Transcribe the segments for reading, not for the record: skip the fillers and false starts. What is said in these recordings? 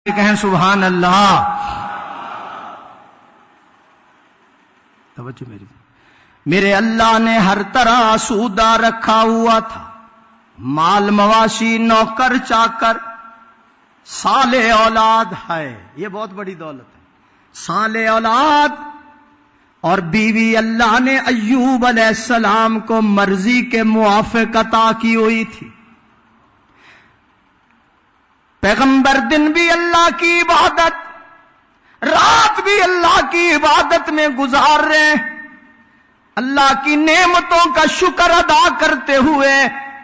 کہیں سبحان اللہ. توجہ میرے اللہ نے ہر طرح آسودہ رکھا ہوا تھا، مال مواشی، نوکر چاکر، صالح اولاد ہے، یہ بہت بڑی دولت ہے، صالح اولاد اور بیوی. اللہ نے ایوب علیہ السلام کو مرضی کے موافق عطا کی ہوئی تھی. پیغمبر دن بھی اللہ کی عبادت، رات بھی اللہ کی عبادت میں گزار رہے ہیں، اللہ کی نعمتوں کا شکر ادا کرتے ہوئے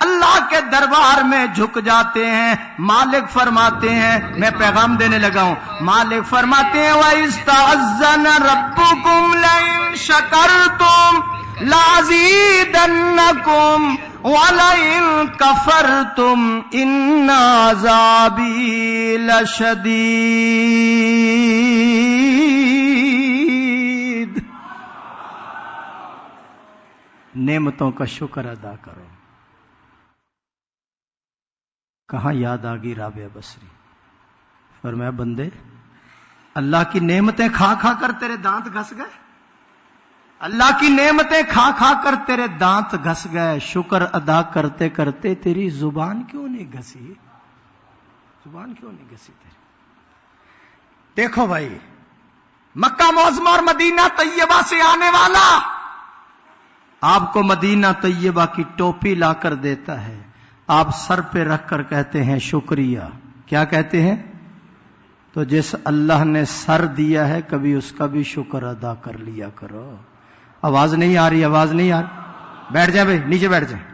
اللہ کے دربار میں جھک جاتے ہیں. مالک فرماتے ہیں، میں پیغام دینے لگا ہوں، مالک فرماتے ہیں وَإِسْتَأَذَّنَ رَبُّكُمْ لَئِن شَكَرْتُمْ لَأَزِيدَنَّكُمْ وَلَئِن كَفَرْتُمْ إِنَّ عَذَابِي لَشَدِيدٌ. نعمتوں کا شکر ادا کرو. کہاں یاد آ گئی رابعہ بصری. فرمایا بندے، اللہ کی نعمتیں کھا کھا کر تیرے دانت گھس گئے، اللہ کی نعمتیں کھا کھا کر تیرے دانت گھس گئے، شکر ادا کرتے کرتے تیری زبان کیوں نہیں گھسی؟ زبان کیوں نہیں گھسی تیری؟ دیکھو بھائی، مکہ معظمہ اور مدینہ طیبہ سے آنے والا آپ کو مدینہ طیبہ کی ٹوپی لا کر دیتا ہے، آپ سر پہ رکھ کر کہتے ہیں شکریہ. کیا کہتے ہیں؟ تو جس اللہ نے سر دیا ہے کبھی اس کا بھی شکر ادا کر لیا کرو. آواز نہیں آ رہی، آواز نہیں آ رہی. بیٹھ جائیں بھائی، نیچے بیٹھ جائیں.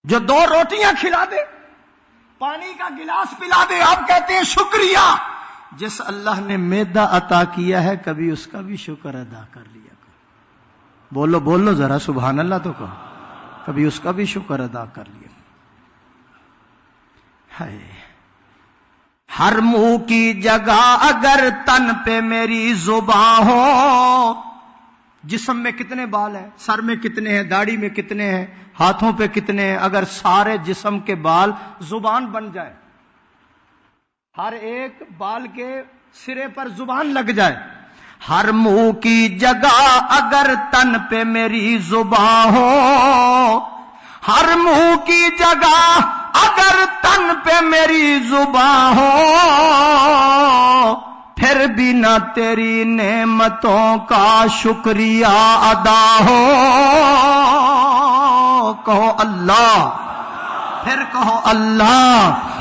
جو 2 روٹیاں کھلا دے، پانی کا گلاس پلا دے، آپ کہتے ہیں شکریہ. جس اللہ نے معدہ عطا کیا ہے کبھی اس کا بھی شکر ادا کر لیا کرو. بولو بولو ذرا سبحان اللہ تو کہو. کبھی اس کا بھی شکر ادا کر لیا. ہر منہ کی جگہ اگر تن پہ میری زبان ہو. جسم میں کتنے بال ہیں؟ سر میں کتنے ہیں؟ داڑھی میں کتنے ہیں؟ ہاتھوں پہ کتنے ہیں؟ اگر سارے جسم کے بال زبان بن جائے، ہر ایک بال کے سرے پر زبان لگ جائے، ہر منہ کی جگہ اگر تن پہ میری زبان ہو، ہر منہ کی جگہ اگر تن پہ میری زبان ہو، پھر بھی نہ تیری نعمتوں کا شکریہ ادا ہو. کہو اللہ، پھر کہو اللہ.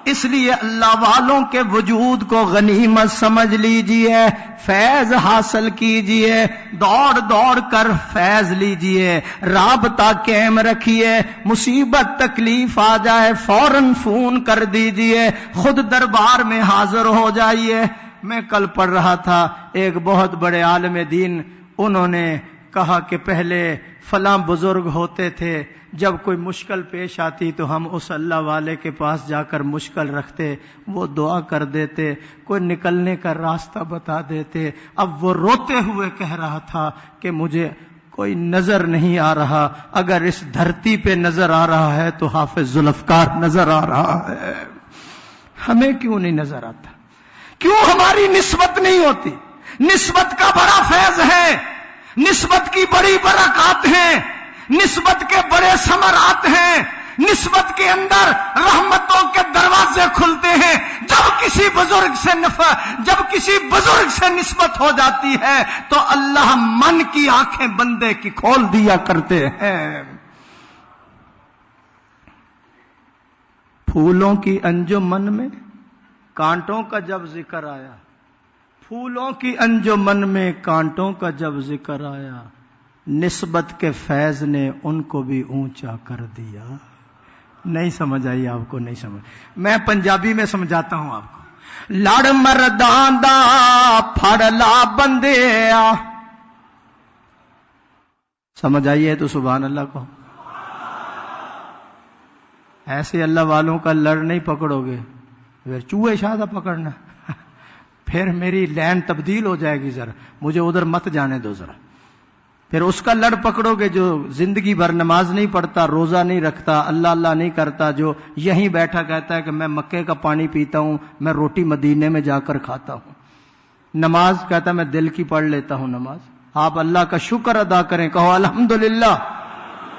اس لیے اللہ والوں کے وجود کو غنیمت سمجھ لیجئے، فیض حاصل کیجئے، دوڑ دوڑ کر فیض لیجئے، رابطہ قائم رکھیے. مصیبت تکلیف آ جائے فوراً فون کر دیجئے، خود دربار میں حاضر ہو جائیے. میں کل پڑھ رہا تھا، ایک بہت بڑے عالم دین، انہوں نے کہا کہ پہلے فلاں بزرگ ہوتے تھے، جب کوئی مشکل پیش آتی تو ہم اس اللہ والے کے پاس جا کر مشکل رکھتے، وہ دعا کر دیتے، کوئی نکلنے کا راستہ بتا دیتے. اب وہ روتے ہوئے کہہ رہا تھا کہ مجھے کوئی نظر نہیں آ رہا، اگر اس دھرتی پہ نظر آ رہا ہے تو حافظ ذوالفقار نظر آ رہا ہے. ہمیں کیوں نہیں نظر آتا؟ کیوں ہماری نسبت نہیں ہوتی؟ نسبت کا بڑا فیض ہے، نسبت کی بڑی برکات ہیں، نسبت کے بڑے ثمرات ہیں، نسبت کے اندر رحمتوں کے دروازے کھلتے ہیں. جب کسی بزرگ سے نسبت ہو جاتی ہے تو اللہ من کی آنکھیں بندے کی کھول دیا کرتے ہیں. پھولوں کی انجمن میں کانٹوں کا جب ذکر آیا، پھولوں کی انجمن میں کانٹوں کا جب ذکر آیا، نسبت کے فیض نے ان کو بھی اونچا کر دیا. نہیں سمجھ آئی آپ کو؟ نہیں سمجھ. میں پنجابی میں سمجھاتا ہوں آپ کو. لڑ مرداں دا پھڑ لا بندیا. سمجھ آئی ہے تو سبحان اللہ کو. ایسے اللہ والوں کا لڑ نہیں پکڑو گے، پھر چوہے شادہ پکڑنا، پھر میری لین تبدیل ہو جائے گی. ذرا مجھے ادھر مت جانے دو ذرا. پھر اس کا لڑ پکڑو گے جو زندگی بھر نماز نہیں پڑھتا، روزہ نہیں رکھتا، اللہ اللہ نہیں کرتا، جو یہیں بیٹھا کہتا ہے کہ میں مکے کا پانی پیتا ہوں، میں روٹی مدینے میں جا کر کھاتا ہوں، نماز کہتا ہے میں دل کی پڑھ لیتا ہوں نماز۔ آپ اللہ کا شکر ادا کریں، کہو الحمدللہ،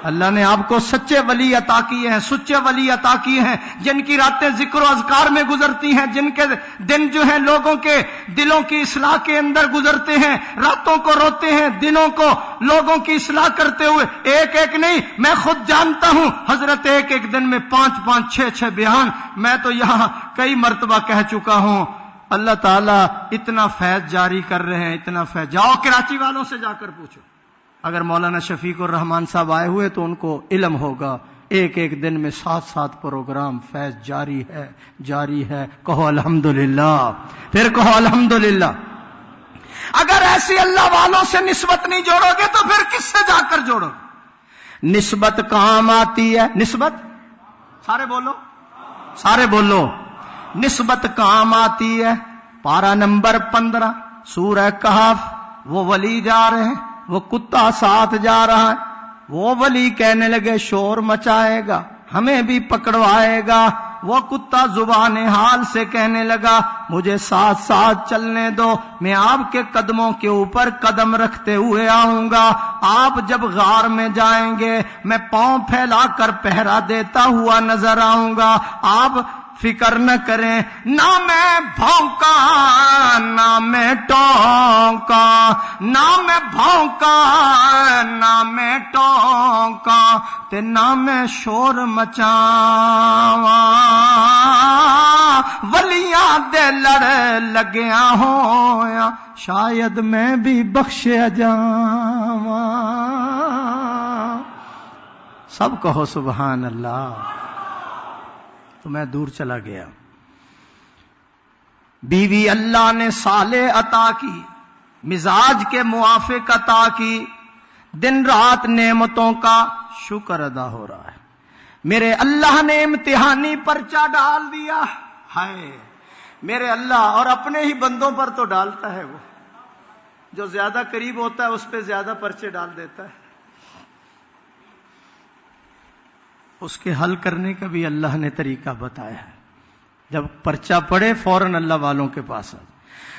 اللہ نے آپ کو سچے ولی عطا کیے ہیں، سچے ولی عطا کیے ہیں، جن کی راتیں ذکر و اذکار میں گزرتی ہیں، جن کے دن جو ہیں لوگوں کے دلوں کی اصلاح کے اندر گزرتے ہیں، راتوں کو روتے ہیں، دنوں کو لوگوں کی اصلاح کرتے ہوئے، ایک ایک نہیں، میں خود جانتا ہوں حضرت ایک ایک دن میں 5 6 بیان میں تو یہاں کئی مرتبہ کہہ چکا ہوں۔ اللہ تعالیٰ اتنا فیض جاری کر رہے ہیں، اتنا فیض، جاؤ کراچی والوں سے جا کر پوچھو، اگر مولانا شفیق الرحمان صاحب آئے ہوئے تو ان کو علم ہوگا، ایک ایک دن میں 7 پروگرام فیض جاری ہے، جاری ہے، کہو الحمدللہ، پھر کہو الحمدللہ۔ اگر ایسی اللہ والوں سے نسبت نہیں جوڑو گے تو پھر کس سے جا کر جوڑو گے؟ نسبت کام آتی ہے، نسبت، سارے بولو، سارے بولو، نسبت کام آتی ہے۔ پارہ نمبر 15 سورہ کہف، وہ ولی جا رہے ہیں، وہ کتا ساتھ جا رہا ہے، وہ ولی کہنے لگے شور مچائے گا، ہمیں بھی پکڑوائے گا، وہ کتا زبان حال سے کہنے لگا مجھے ساتھ ساتھ چلنے دو، میں آپ کے قدموں کے اوپر قدم رکھتے ہوئے آؤں گا، آپ جب غار میں جائیں گے میں پاؤں پھیلا کر پہرا دیتا ہوا نظر آؤں گا، آپ فکر نہ کریں، نہ میں بھونکا نہ میں ٹونکا، نہ میں بھونکا نہ میں ٹونکا تے نہ میں شور مچاواں، ولیاں دے لڑ لگیاں ہویاں شاید میں بھی بخشیا جاواں۔ سب کہو سبحان اللہ۔ تو میں دور چلا گیا، بیوی اللہ نے صالح عطا کی، مزاج کے موافق عطا کی، دن رات نعمتوں کا شکر ادا ہو رہا ہے۔ میرے اللہ نے امتحانی پرچہ ڈال دیا، ہائے میرے اللہ، اور اپنے ہی بندوں پر تو ڈالتا ہے، وہ جو زیادہ قریب ہوتا ہے اس پہ زیادہ پرچے ڈال دیتا ہے، اس کے حل کرنے کا بھی اللہ نے طریقہ بتایا ہے۔ جب پرچہ پڑے فوراً اللہ والوں کے پاس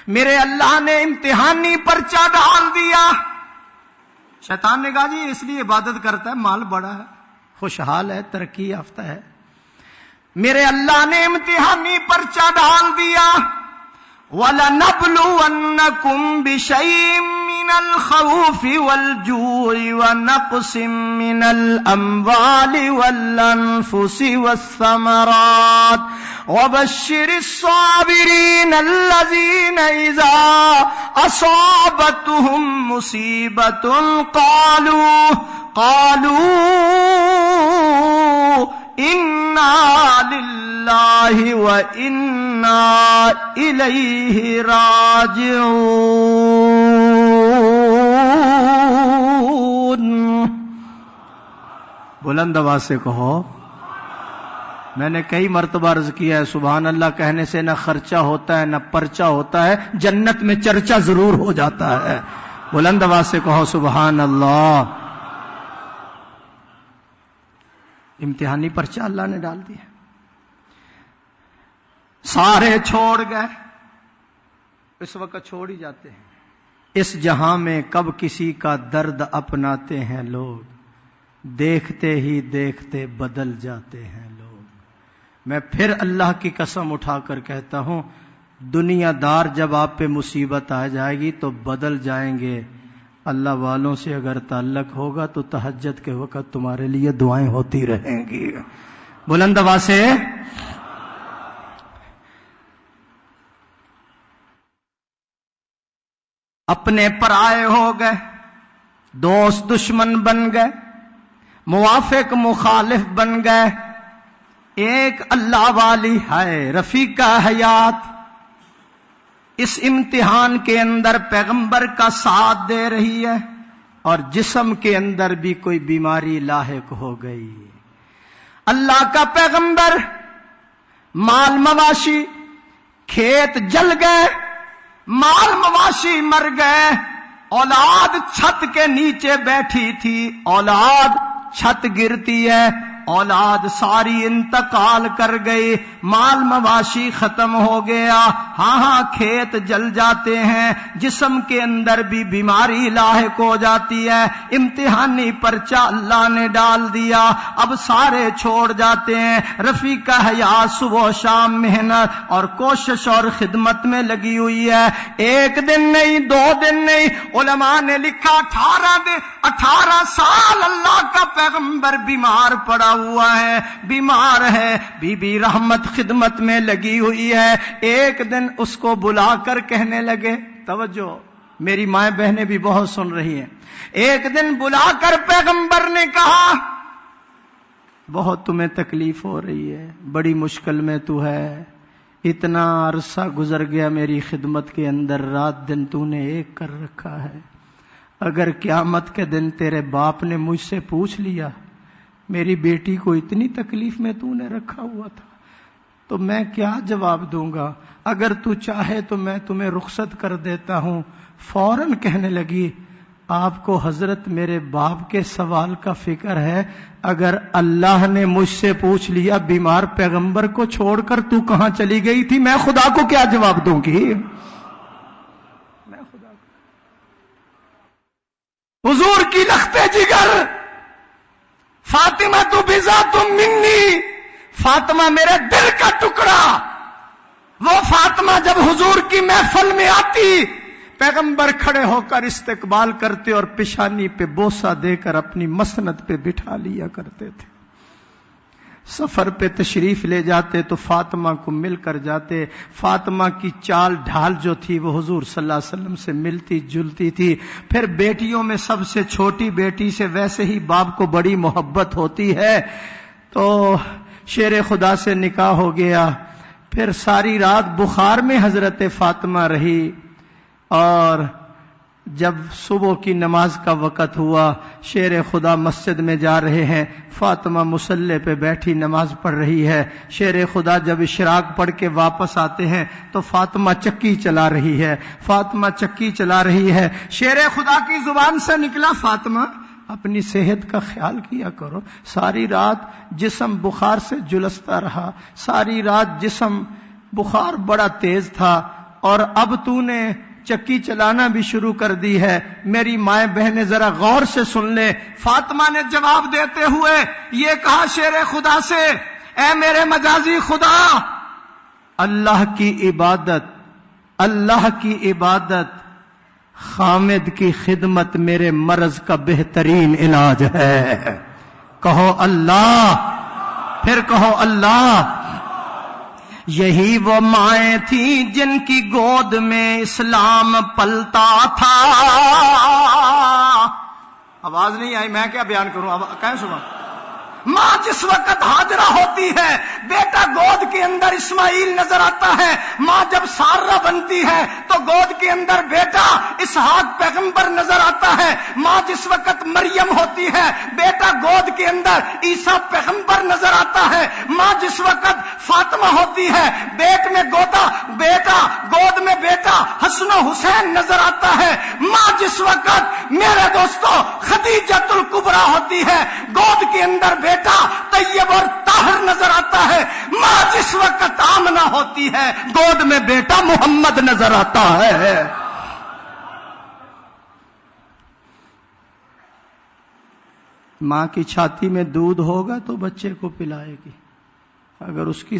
میرے اللہ نے امتحانی پرچہ ڈال دیا۔ شیطان نے کہا جی اس لیے عبادت کرتا ہے، مال بڑا ہے، خوشحال ہے، ترقی یافتہ ہے۔ میرے اللہ نے امتحانی پرچہ ڈال دیا، وَلَنَبْلُوَنَّكُمْ بِشَيْءٍ مِّنَ الْخَوْفِ وَالْجُوعِ وَنَقْصٍ مِّنَ الْأَمْوَالِ وَالْأَنفُسِ وَالثَّمَرَاتِ وَبَشِّرِ الصَّابِرِينَ الَّذِينَ إِذَا أَصَابَتْهُم مُّصِيبَةٌ قَالُوا إِنَّا لِلَّهِ وَإِنَّا إِلَيْهِ راجعون۔ بلند آواز سے کہو، میں نے کئی مرتبہ عرض کیا ہے سبحان اللہ کہنے سے نہ خرچہ ہوتا ہے نہ پرچہ ہوتا ہے، جنت میں چرچا ضرور ہو جاتا ہے۔ بلند آواز سے کہو سبحان اللہ۔ امتحانی پرچہ اللہ نے ڈال دیا، سارے چھوڑ گئے، اس وقت چھوڑ ہی جاتے ہیں۔ اس جہاں میں کب کسی کا درد اپناتے ہیں لوگ، دیکھتے ہی دیکھتے بدل جاتے ہیں لوگ۔ میں پھر اللہ کی قسم اٹھا کر کہتا ہوں، دنیا دار جب آپ پہ مصیبت آ جائے گی تو بدل جائیں گے۔ اللہ والوں سے اگر تعلق ہوگا تو تہجد کے وقت تمہارے لیے دعائیں ہوتی رہیں گی۔ بلند آواز سے اپنے پرائے ہو گئے، دوست دشمن بن گئے، موافق مخالف بن گئے۔ ایک اللہ والی ہے رفیقہ حیات، اس امتحان کے اندر پیغمبر کا ساتھ دے رہی ہے، اور جسم کے اندر بھی کوئی بیماری لاحق ہو گئی۔ اللہ کا پیغمبر، مال مواشی، کھیت جل گئے، مال مواشی مر گئے، اولاد چھت کے نیچے بیٹھی تھی، اولاد چھت گرتی ہے، اولاد ساری انتقال کر گئی، مال مواشی ختم ہو گیا، ہاں کھیت جل جاتے ہیں، جسم کے اندر بھی بیماری لاحق ہو جاتی ہے، امتحانی پرچہ اللہ نے ڈال دیا، اب سارے چھوڑ جاتے ہیں، رفیقہ حیات صبح و شام محنت اور کوشش اور خدمت میں لگی ہوئی ہے، ایک دن نہیں 2 دن نہیں، علماء نے لکھا 18 سال اللہ کا پیغمبر بیمار پڑا ہوا ہے، بیمار ہے، بی بی رحمت خدمت میں لگی ہوئی ہے، ایک دن اس کو بلا کر کہنے لگے، توجہ میری مائیں بہنیں بھی بہت سن رہی ہیں، ایک دن بلا کر پیغمبر نے کہا بہت تمہیں تکلیف ہو رہی ہے، بڑی مشکل میں تو ہے، اتنا عرصہ گزر گیا میری خدمت کے اندر، رات دن تو نے ایک کر رکھا ہے، اگر قیامت کے دن تیرے باپ نے مجھ سے پوچھ لیا میری بیٹی کو اتنی تکلیف میں تو نے رکھا ہوا تھا تو میں کیا جواب دوں گا، اگر تو چاہے تو میں تمہیں رخصت کر دیتا ہوں۔ فوراً کہنے لگی آپ کو حضرت میرے باپ کے سوال کا فکر ہے، اگر اللہ نے مجھ سے پوچھ لیا بیمار پیغمبر کو چھوڑ کر تو کہاں چلی گئی تھی، میں خدا کو کیا جواب دوں گی، میں خدا کو۔ حضور کی لختے جگر فاطمہ تو بذات منی، فاطمہ میرے دل کا ٹکڑا، وہ فاطمہ جب حضور کی محفل میں آتی پیغمبر کھڑے ہو کر استقبال کرتے اور پیشانی پہ بوسہ دے کر اپنی مسند پہ بٹھا لیا کرتے تھے، سفر پہ تشریف لے جاتے تو فاطمہ کو مل کر جاتے، فاطمہ کی چال ڈھال جو تھی وہ حضور صلی اللہ علیہ وسلم سے ملتی جلتی تھی، پھر بیٹیوں میں سب سے چھوٹی بیٹی سے ویسے ہی باپ کو بڑی محبت ہوتی ہے، تو شیر خدا سے نکاح ہو گیا، پھر ساری رات بخار میں حضرت فاطمہ رہی، اور جب صبح کی نماز کا وقت ہوا شیر خدا مسجد میں جا رہے ہیں، فاطمہ مصلی پہ بیٹھی نماز پڑھ رہی ہے، شیر خدا جب اشراق پڑھ کے واپس آتے ہیں تو فاطمہ چکی چلا رہی ہے، فاطمہ چکی چلا رہی ہے، شیر خدا کی زبان سے نکلا فاطمہ اپنی صحت کا خیال کیا کرو، ساری رات جسم بخار سے جلستا رہا، ساری رات جسم بخار بڑا تیز تھا، اور اب تو نے چکی چلانا بھی شروع کر دی ہے، میری مائیں بہنیں ذرا غور سے سن لیں، فاطمہ نے جواب دیتے ہوئے یہ کہا شیر خدا سے، اے میرے مجازی خدا، اللہ کی عبادت خامد کی خدمت میرے مرض کا بہترین علاج ہے، کہو اللہ، پھر کہو اللہ۔ یہی وہ مائیں تھیں جن کی گود میں اسلام پلتا تھا، آواز نہیں آئی، میں کیا بیان کروں، اب کہیں سنا، ماں جس وقت ہاجرہ ہوتی ہے بیٹا گود کے اندر اسماعیل نظر آتا ہے، ماں جب سارہ بنتی ہے تو گود کے اندر بیٹا اسحاق پیغمبر نظر آتا ہے، ماں جس وقت مریم ہوتی ہے بیٹا گود کے اندر عیسیٰ پیغمبر نظر آتا ہے، ماں جس وقت فاطمہ ہوتی ہے بیٹا گود میں بیٹا حسن و حسین نظر آتا ہے، ماں جس وقت میرے دوستو خدیجۃ الکبریٰ ہوتی ہے گود کے اندر بیٹا طیب اور طاہر نظر آتا ہے، ماں جس وقت آمنہ ہوتی ہے گود میں بیٹا محمد نظر آتا ہے۔ ماں کی چھاتی میں دودھ ہوگا تو بچے کو پلائے گی، اگر اس کی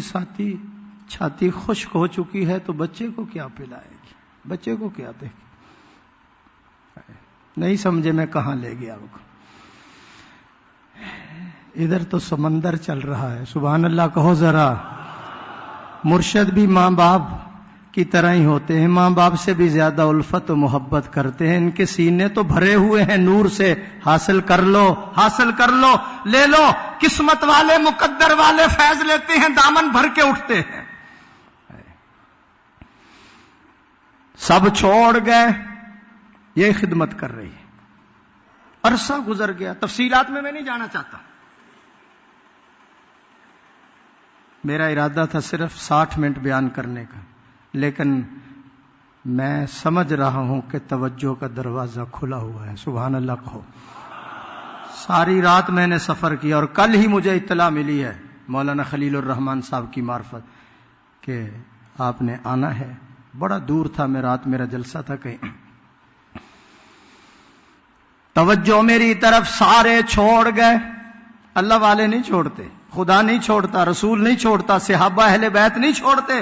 چھاتی خشک ہو چکی ہے تو بچے کو کیا پلائے گی، بچے کو کیا دے گی؟ نہیں سمجھے میں کہاں لے گیا آپ کو؟ ادھر تو سمندر چل رہا ہے، سبحان اللہ کہو ذرا۔ مرشد بھی ماں باپ کی طرح ہی ہوتے ہیں، ماں باپ سے بھی زیادہ الفت و محبت کرتے ہیں، ان کے سینے تو بھرے ہوئے ہیں نور سے، حاصل کر لو، لے لو، قسمت والے مقدر والے فیض لیتے ہیں، دامن بھر کے اٹھتے ہیں، سب چھوڑ گئے، یہ خدمت کر رہی ہے، عرصہ گزر گیا، تفصیلات میں نہیں جانا چاہتا، میرا ارادہ تھا صرف 60 منٹ بیان کرنے کا، لیکن میں سمجھ رہا ہوں کہ توجہ کا دروازہ کھلا ہوا ہے. سبحان اللہ کہو. ساری رات میں نے سفر کیا اور کل ہی مجھے اطلاع ملی ہے مولانا خلیل الرحمان صاحب کی معرفت کہ آپ نے آنا ہے. بڑا دور تھا میں، رات میرا جلسہ تھا کہیں. توجہ میری طرف سارے چھوڑ گئے. اللہ والے نہیں چھوڑتے، خدا نہیں چھوڑتا، رسول نہیں چھوڑتا، صحابہ اہل بیت نہیں چھوڑتے.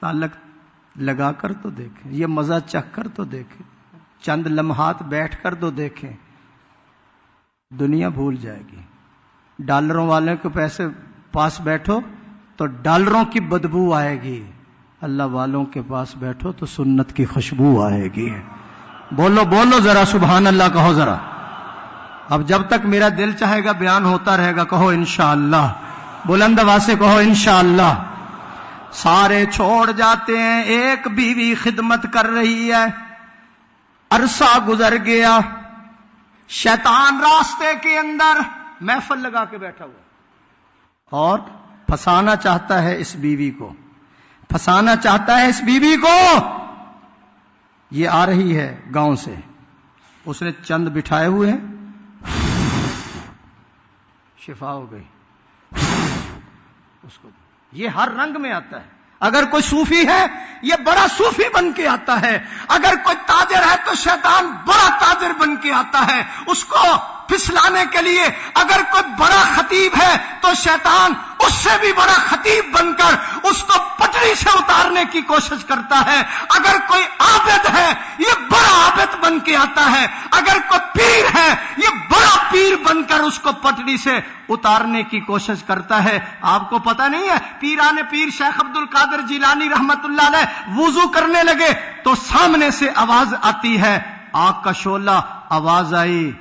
تعلق لگا کر تو دیکھیں، یہ مزہ چکھ کر تو دیکھیں، چند لمحات بیٹھ کر تو دیکھیں. دنیا بھول جائے گی. ڈالروں والے کے پیسے پاس بیٹھو تو ڈالروں کی بدبو آئے گی، اللہ والوں کے پاس بیٹھو تو سنت کی خوشبو آئے گی. بولو بولو ذرا سبحان اللہ کہو ذرا. اب جب تک میرا دل چاہے گا بیان ہوتا رہے گا. کہو انشاءاللہ، بلند آواز سے کہو انشاءاللہ. سارے چھوڑ جاتے ہیں، ایک بیوی خدمت کر رہی ہے. عرصہ گزر گیا، شیطان راستے کے اندر محفل لگا کے بیٹھا ہوا اور پھنسانا چاہتا ہے اس بیوی کو، پھنسانا چاہتا ہے اس بیوی کو. یہ آ رہی ہے گاؤں سے، اس نے چند بٹھائے ہوئے ہیں، شفا ہو گئی اس کو. یہ ہر رنگ میں آتا ہے. اگر کوئی صوفی ہے یہ بڑا صوفی بن کے آتا ہے. اگر کوئی تاجر ہے تو شیطان بڑا تاجر بن کے آتا ہے اس کو پھسلانے کے لیے. اگر کوئی بڑا خطیب ہے تو شیطان اس سے بھی بڑا خطیب بن کر اس کو پٹڑی سے اتارنے کی کوشش کرتا ہے. اگر کوئی عابد ہے یہ بڑا عابد بن کے آتا ہے. اگر کوئی پیر ہے یہ بڑا پیر بن کر اس کو پٹڑی سے اتارنے کی کوشش کرتا ہے. آپ کو پتہ نہیں ہے پیران پیر شیخ عبد القادر جیلانی رحمت اللہ علیہ وضو کرنے لگے تو سامنے سے آواز آتی ہے، آگ کا شعلہ. آواز آئی،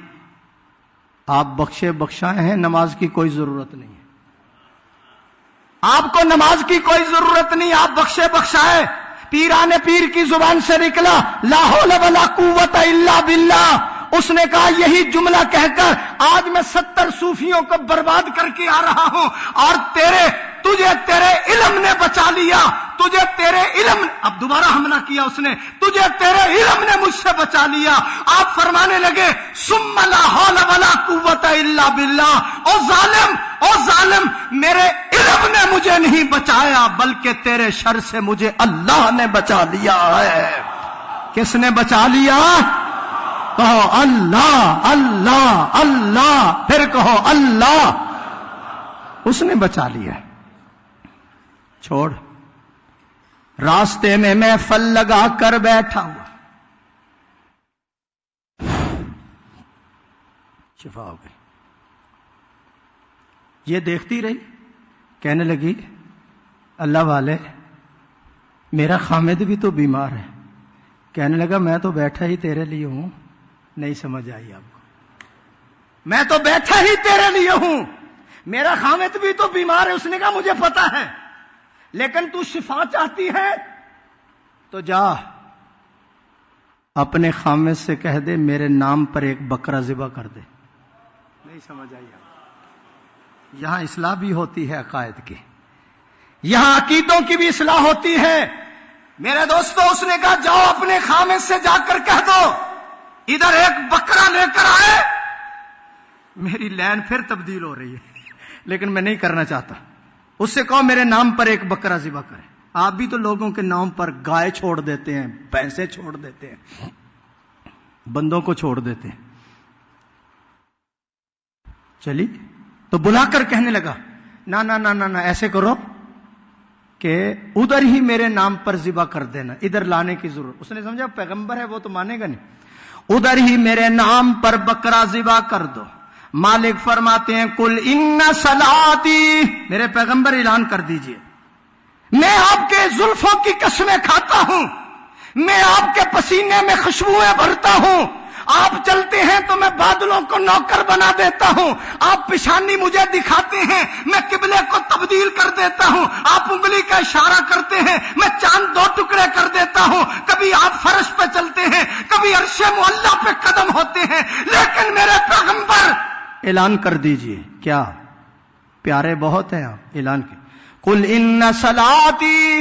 آپ بخشے بخشائے ہیں، نماز کی کوئی ضرورت نہیں ہے. آپ کو نماز کی کوئی ضرورت نہیں، آپ بخشے بخشائے. پیران پیر کی زبان سے نکلا لا حول ولا قوت الا باللہ. اس نے کہا یہی جملہ کہہ کر آج میں 70 صوفیوں کو برباد کر کے آ رہا ہوں اور تجھے تیرے علم نے بچا لیا. تجھے تیرے علم، اب دوبارہ حملہ کیا اس نے، تجھے تیرے علم نے مجھ سے بچا لیا. آپ فرمانے لگے ثم لا حول ولا قوت الا باللہ. او ظالم میرے علم نے مجھے نہیں بچایا بلکہ تیرے شر سے مجھے اللہ نے بچا لیا ہے. کس نے بچا لیا؟ کہو اللہ اللہ اللہ، پھر کہو اللہ. اس نے بچا لیا. چھوڑ، راستے میں محفل لگا کر بیٹھا ہوا، شفا ہو گئی. یہ دیکھتی رہی، کہنے لگی اللہ والے میرا خامد بھی تو بیمار ہے. کہنے لگا میں تو بیٹھا ہی تیرے لیے ہوں. نہیں سمجھ آئی آپ کو؟ میں تو بیٹھا ہی تیرے لیے ہوں، میرا خامد بھی تو بیمار ہے. اس نے کہا مجھے پتا ہے، لیکن تو شفا چاہتی ہے تو جا اپنے خامد سے کہہ دے میرے نام پر ایک بکرا ذبح کر دے. نہیں سمجھ آئی آپ؟ یہاں اصلاح بھی ہوتی ہے عقائد کی، یہاں عقیدوں کی بھی اصلاح ہوتی ہے. میرے دوستو اس نے کہا جاؤ اپنے خامد سے جا کر کہہ دو ادھر ایک بکرا لے کر آئے. میری لین پھر تبدیل ہو رہی ہے لیکن میں نہیں کرنا چاہتا. اس سے کہو میرے نام پر ایک بکرا ذبح کرے. آپ بھی تو لوگوں کے نام پر گائے چھوڑ دیتے ہیں، بھینسیں چھوڑ دیتے ہیں، بندوں کو چھوڑ دیتے ہیں. چلی تو بلا کر کہنے لگا نہ نہ نہ نہ ایسے کرو کہ ادھر ہی میرے نام پر ذبح کر دینا، ادھر لانے کی ضرورت. اس نے سمجھا پیغمبر ہے وہ تو مانے گا نہیں. ادھر ہی میرے نام پر بکرا ذبح کر دو. مالک فرماتے ہیں کل ان صلاتی، میرے پیغمبر اعلان کر دیجئے میں آپ کے زلفوں کی قسمیں کھاتا ہوں، میں آپ کے پسینے میں خوشبوئیں بھرتا ہوں. آپ چلتے ہیں تو میں بادلوں کو نوکر بنا دیتا ہوں. آپ پیشانی مجھے دکھاتے ہیں میں قبلے کو تبدیل کر دیتا ہوں. آپ انگلی کا اشارہ کرتے ہیں میں چاند 2 ٹکڑے کر دیتا ہوں. کبھی آپ فرش پہ چلتے ہیں، کبھی عرش معلی پہ قدم ہوتے ہیں. لیکن میرے پیغمبر اعلان کر دیجئے. کیا پیارے بہت ہیں آپ، اعلان کی قل ان صلاتی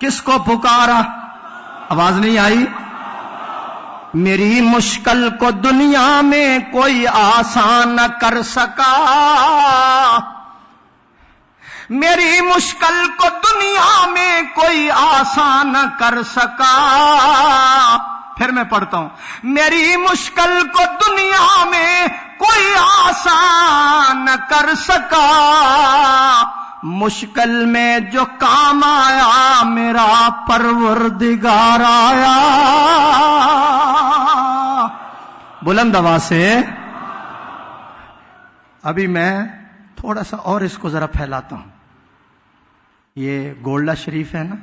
کس کو پکارا؟ آواز نہیں آئی؟ میری مشکل کو دنیا میں کوئی آسان نہ کر سکا، میری مشکل کو دنیا میں کوئی آسان نہ کر سکا. پھر میں پڑھتا ہوں، میری مشکل کو دنیا میں کوئی آسان نہ کر سکا، مشکل میں جو کام آیا میرا پروردگار آیا. بلند آواز سے. ابھی میں تھوڑا سا اور اس کو ذرا پھیلاتا ہوں. یہ گولڈا شریف ہے نا،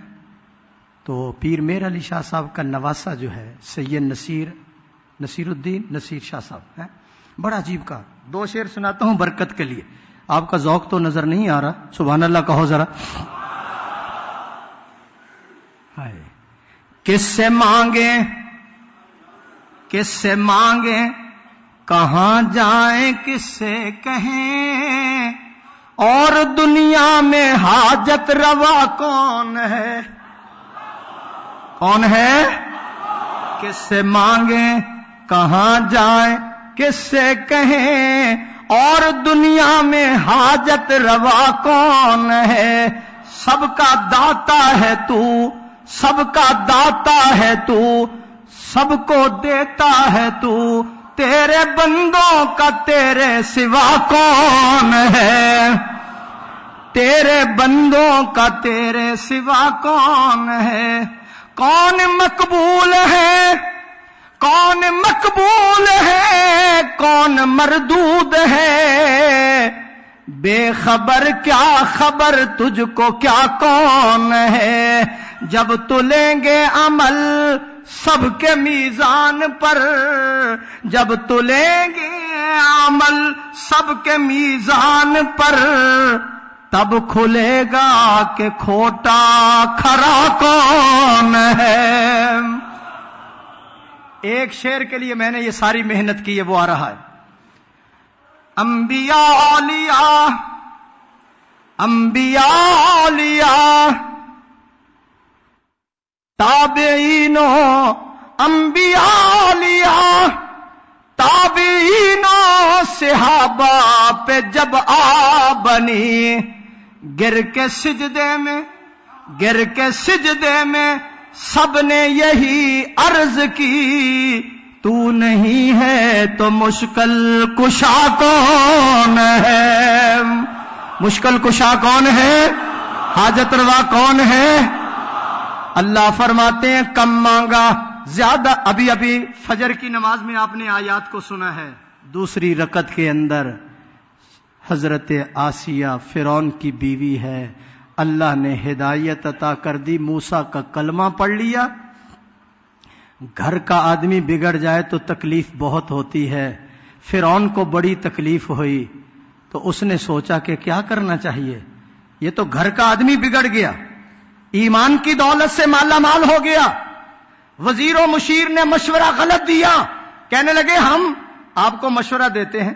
تو پیر میر علی شاہ صاحب کا نواسا جو ہے سید نصیر الدین نصیر شاہ صاحب ہے، بڑا عجیب کا. 2 شعر سناتا ہوں برکت کے لیے. آپ کا ذوق تو نظر نہیں آ رہا، سبحان اللہ کہو ذرا. کس سے مانگیں کس سے مانگیں، کہاں جائیں کس سے کہیں، اور دنیا میں حاجت روا کون ہے؟ کون ہے؟ کس سے مانگیں، کہاں جائیں کس سے کہیں، اور دنیا میں حاجت روا کون ہے؟ سب کا داتا ہے تو، سب کا داتا ہے تو، سب کو دیتا ہے تو، تیرے بندوں کا تیرے سوا کون ہے؟ تیرے بندوں کا تیرے سوا کون ہے؟ کون مقبول ہے، کون مقبول ہے، کون مردود ہے، بے خبر کیا خبر تجھ کو کیا کون ہے؟ جب تلیں گے عمل سب کے میزان پر، جب تلیں گے عمل سب کے میزان پر، تب کھلے گا کہ کھوٹا کھرا کون ہے. ایک شعر کے لیے میں نے یہ ساری محنت کی ہے، وہ آ رہا ہے. انبیاء اولیاء انبیاء اولیاء تابعینوں، انبیاء اولیاء تابعینوں، صحابہ پہ جب آ بنی، گر کے سجدے میں گر کے سجدے میں سب نے یہی عرض کی، تو نہیں ہے تو مشکل کشا کون ہے؟ مشکل کشا کون ہے؟ حاجت روا کون ہے؟ اللہ فرماتے ہیں کم مانگا زیادہ. ابھی فجر کی نماز میں آپ نے آیات کو سنا ہے. دوسری رکعت کے اندر حضرت آسیہ فرعون کی بیوی ہے، اللہ نے ہدایت عطا کر دی، موسیٰ کا کلمہ پڑھ لیا. گھر کا آدمی بگڑ جائے تو تکلیف بہت ہوتی ہے. فرعون کو بڑی تکلیف ہوئی تو اس نے سوچا کہ کیا کرنا چاہیے، یہ تو گھر کا آدمی بگڑ گیا، ایمان کی دولت سے مالا مال ہو گیا. وزیر و مشیر نے مشورہ غلط دیا، کہنے لگے ہم آپ کو مشورہ دیتے ہیں.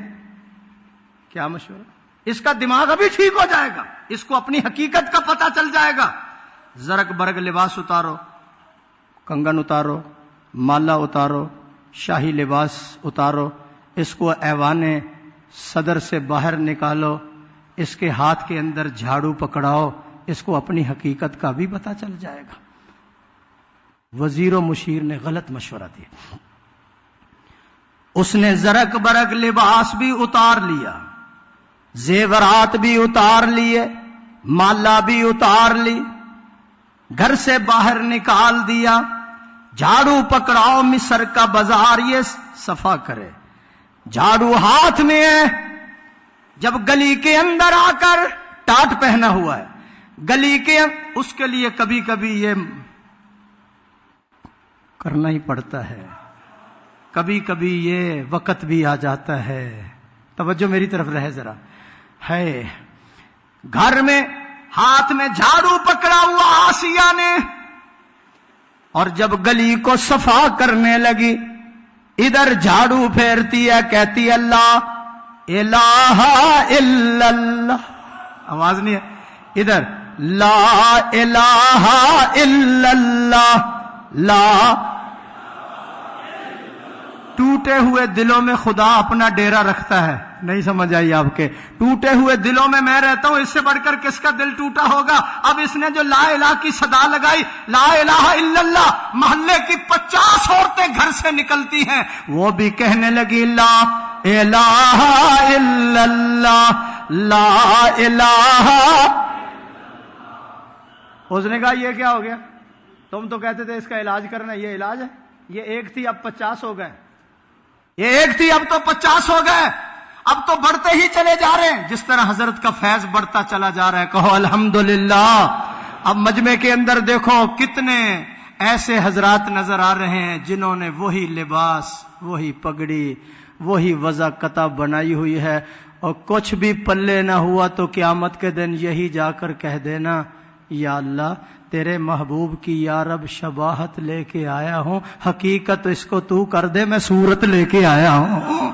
کیا مشورہ؟ اس کا دماغ ابھی ٹھیک ہو جائے گا، اس کو اپنی حقیقت کا پتہ چل جائے گا. زرق برگ لباس اتارو، کنگن اتارو، مالا اتارو، شاہی لباس اتارو، اس کو ایوان صدر سے باہر نکالو، اس کے ہاتھ کے اندر جھاڑو پکڑاؤ، اس کو اپنی حقیقت کا بھی پتہ چل جائے گا. وزیر و مشیر نے غلط مشورہ دیا. اس نے زرق برق لباس بھی اتار لیا، زیورات بھی اتار لیے، مالا بھی اتار لی، گھر سے باہر نکال دیا. جھاڑو پکڑاؤ، مصر کا بازار یہ صفا کرے. جھاڑو ہاتھ میں ہے. جب گلی کے اندر آ کر ٹاٹ پہنا ہوا ہے، گلی کے اس کے لیے کبھی کبھی یہ کرنا ہی پڑتا ہے، کبھی کبھی یہ وقت بھی آ جاتا ہے. توجہ میری طرف رہے ذرا. ہے گھر میں ہاتھ میں جھاڑو پکڑا ہوا آسیہ نے، اور جب گلی کو صفا کرنے لگی، ادھر جھاڑو پھیرتی ہے، کہتی ہے اللہ الہ الا اللہ. آواز نہیں ہے ادھر لا الہ الا اللہ، لا ٹوٹے ہوئے دلوں میں خدا اپنا ڈیرا رکھتا ہے. نہیں سمجھ آئی آپ کے؟ ٹوٹے ہوئے دلوں میں میں رہتا ہوں، اس سے بڑھ کر کس کا دل ٹوٹا ہوگا؟ اب اس نے جو لا الہ کی صدا لگائی، لا الہ الا اللہ، محلے کی 50 عورتیں گھر سے نکلتی ہیں، وہ بھی کہنے لگی لا الہ الا اللہ، لا الہ. اس نے کہا یہ کیا ہو گیا؟ تم تو کہتے تھے اس کا علاج کرنا، یہ علاج ہے؟ یہ ایک تھی اب 50 ہو گئے، یہ ایک تھی اب تو 50 ہو گئے، اب تو بڑھتے ہی چلے جا رہے ہیں. جس طرح حضرت کا فیض بڑھتا چلا جا رہا ہے، کہو الحمدللہ. اب مجمع کے اندر دیکھو کتنے ایسے حضرات نظر آ رہے ہیں جنہوں نے وہی لباس، وہی پگڑی، وہی وضع قطع بنائی ہوئی ہے، اور کچھ بھی پلے نہ ہوا تو قیامت کے دن یہی جا کر کہہ دینا یا اللہ تیرے محبوب کی یا رب شباہت لے کے آیا ہوں، حقیقت اس کو تو کر دے، میں صورت لے کے آیا ہوں.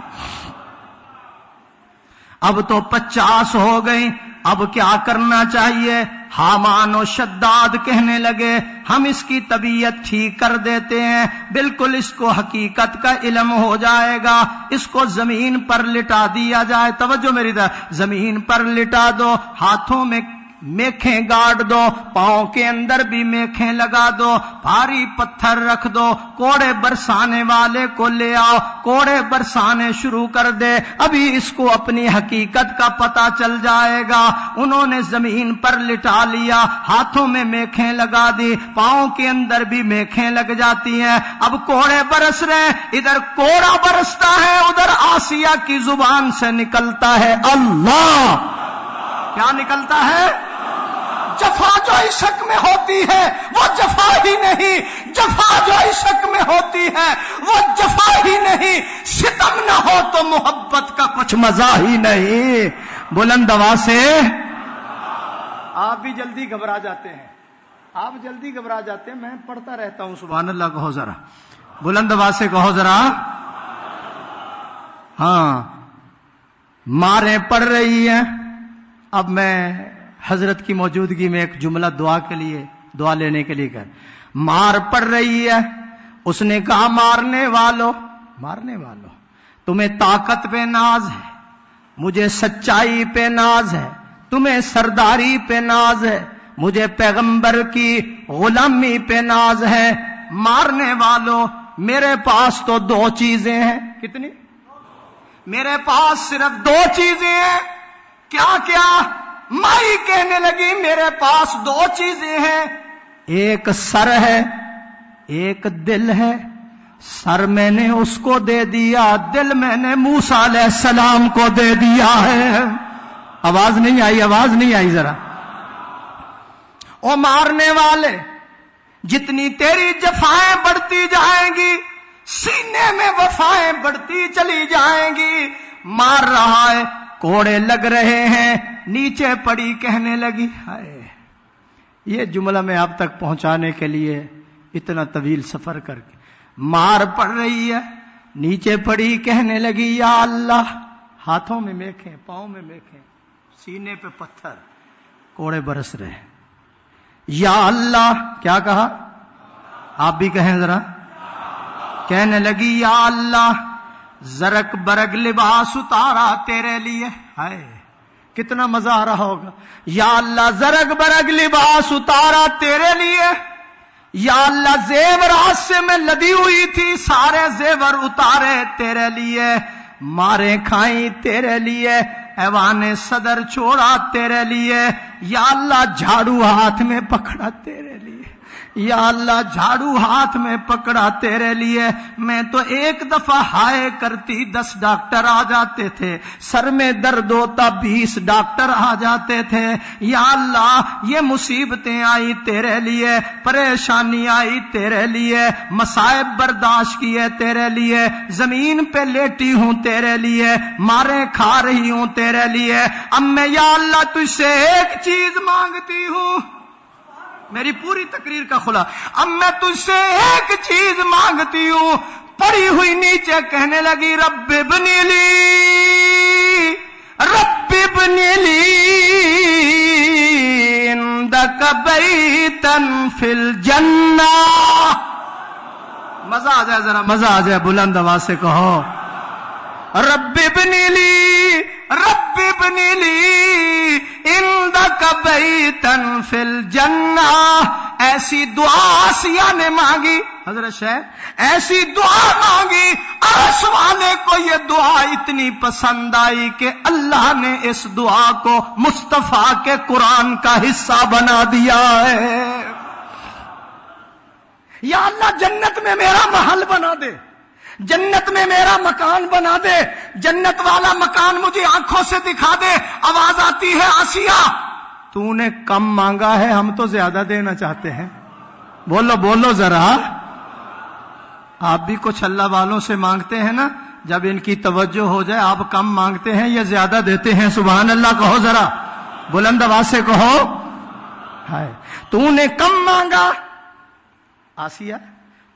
اب تو 50 ہو گئی، اب کیا کرنا چاہیے؟ حامان و شداد کہنے لگے ہم اس کی طبیعت ٹھیک کر دیتے ہیں، بالکل اس کو حقیقت کا علم ہو جائے گا، اس کو زمین پر لٹا دیا جائے. توجہ میری طرف، زمین پر لٹا دو، ہاتھوں میں میخیں گاڑ دو، پاؤں کے اندر بھی میخیں لگا دو، بھاری پتھر رکھ دو، کوڑے برسانے والے کو لے آؤ، کوڑے برسانے شروع کر دے، ابھی اس کو اپنی حقیقت کا پتہ چل جائے گا. انہوں نے زمین پر لٹا لیا، ہاتھوں میں میخیں لگا دی، پاؤں کے اندر بھی میخیں لگ جاتی ہیں. اب کوڑے برس رہے، ادھر کوڑا برستا ہے، ادھر آسیہ کی زبان سے نکلتا ہے اللہ. کیا نکلتا ہے؟ جفا جو عشق میں ہوتی ہے وہ جفا ہی نہیں، جفا جو عشق میں ہوتی ہے وہ جفا ہی نہیں، ستم نہ ہو تو محبت کا کچھ مزہ ہی نہیں. بلند آواز سے آپ بھی جلدی گھبرا جاتے ہیں، آپ جلدی گھبرا جاتے ہیں، میں پڑھتا رہتا ہوں سبحان اللہ. کہو ذرا بلند آواز سے، کہو ذرا. ہاں ماریں پڑ رہی ہیں. اب میں حضرت کی موجودگی میں ایک جملہ دعا کے لیے، دعا لینے کے لیے مار پڑ رہی ہے. اس نے کہا مارنے والو تمہیں طاقت پہ ناز ہے، مجھے سچائی پہ ناز ہے، تمہیں سرداری پہ ناز ہے، مجھے پیغمبر کی غلامی پہ ناز ہے. مارنے والو میرے پاس تو 2 چیزیں ہیں. کتنی؟ میرے پاس صرف 2 چیزیں ہیں. کیا کیا؟ مائی کہنے لگی میرے پاس 2 چیزیں ہیں، ایک سر ہے، ایک دل ہے. سر میں نے اس کو دے دیا، دل میں نے موسیٰ علیہ السلام کو دے دیا ہے. آواز نہیں آئی، آواز نہیں آئی ذرا. او مارنے والے، جتنی تیری جفائیں بڑھتی جائیں گی سینے میں وفائیں بڑھتی چلی جائیں گی. مار رہا ہے، کوڑے لگ رہے ہیں، نیچے پڑی کہنے لگی ہائے. یہ جملہ میں آپ تک پہنچانے کے لیے اتنا طویل سفر کر کے، مار پڑ رہی ہے، نیچے پڑی کہنے لگی یا اللہ. ہاتھوں میں میخیں، پاؤں میں میخیں، سینے پہ پتھر، کوڑے برس رہے. یا اللہ. کیا کہا؟ آپ بھی کہیں ذرا. کہنے لگی یا اللہ زرق برگ لباس اتارا تیرے لیے. ہائے کتنا مزہ آ رہا ہوگا. یا اللہ زرق برگ لباس اتارا تیرے لیے. یا اللہ زیورات سے میں لدی ہوئی تھی، سارے زیور اتارے تیرے لیے. مارے کھائیں تیرے لیے، ایوان صدر چھوڑا تیرے لیے. یا اللہ جھاڑو ہاتھ میں پکڑا تیرے لیے. یا اللہ جھاڑو ہاتھ میں پکڑا تیرے لیے. میں تو ایک دفعہ ہائے کرتی 10 ڈاکٹر آ جاتے تھے، سر میں درد ہوتا 20 ڈاکٹر آ جاتے تھے. یا اللہ یہ مصیبتیں آئی تیرے لیے، پریشانی آئی تیرے لیے، مصائب برداشت کیے تیرے لیے، زمین پہ لیٹی ہوں تیرے لیے، مارے کھا رہی ہوں تیرے لیے. اب میں یا اللہ تجھ سے ایک چیز مانگتی ہوں، میری پوری تقریر کا خلا، اب میں تجھ سے ایک چیز مانگتی ہوں. پڑی ہوئی نیچے کہنے لگی رب ابن لی عند عندک بیتا فی الجنہ. مزہ آ جائے ذرا، مزہ آ جائے، بلند آواز سے کہو رب ابن لی، رب ابن لی عندک بیتا فی الجنہ. ایسی دعا آسیہ نے مانگی، حضرت شیخ ایسی دعا مانگی، عرش والے کو یہ دعا اتنی پسند آئی کہ اللہ نے اس دعا کو مصطفیٰ کے قرآن کا حصہ بنا دیا ہے. یا اللہ جنت میں میرا محل بنا دے، جنت میں میرا مکان بنا دے، جنت والا مکان مجھے آنکھوں سے دکھا دے. آواز آتی ہے آسیہ تو نے کم مانگا ہے، ہم تو زیادہ دینا چاہتے ہیں. بولو بولو ذرا. آپ بھی کچھ اللہ والوں سے مانگتے ہیں نا، جب ان کی توجہ ہو جائے آپ کم مانگتے ہیں یا زیادہ دیتے ہیں؟ سبحان اللہ کہو ذرا، بلند آواز سے کہو. ہائے تو نے کم مانگا آسیہ،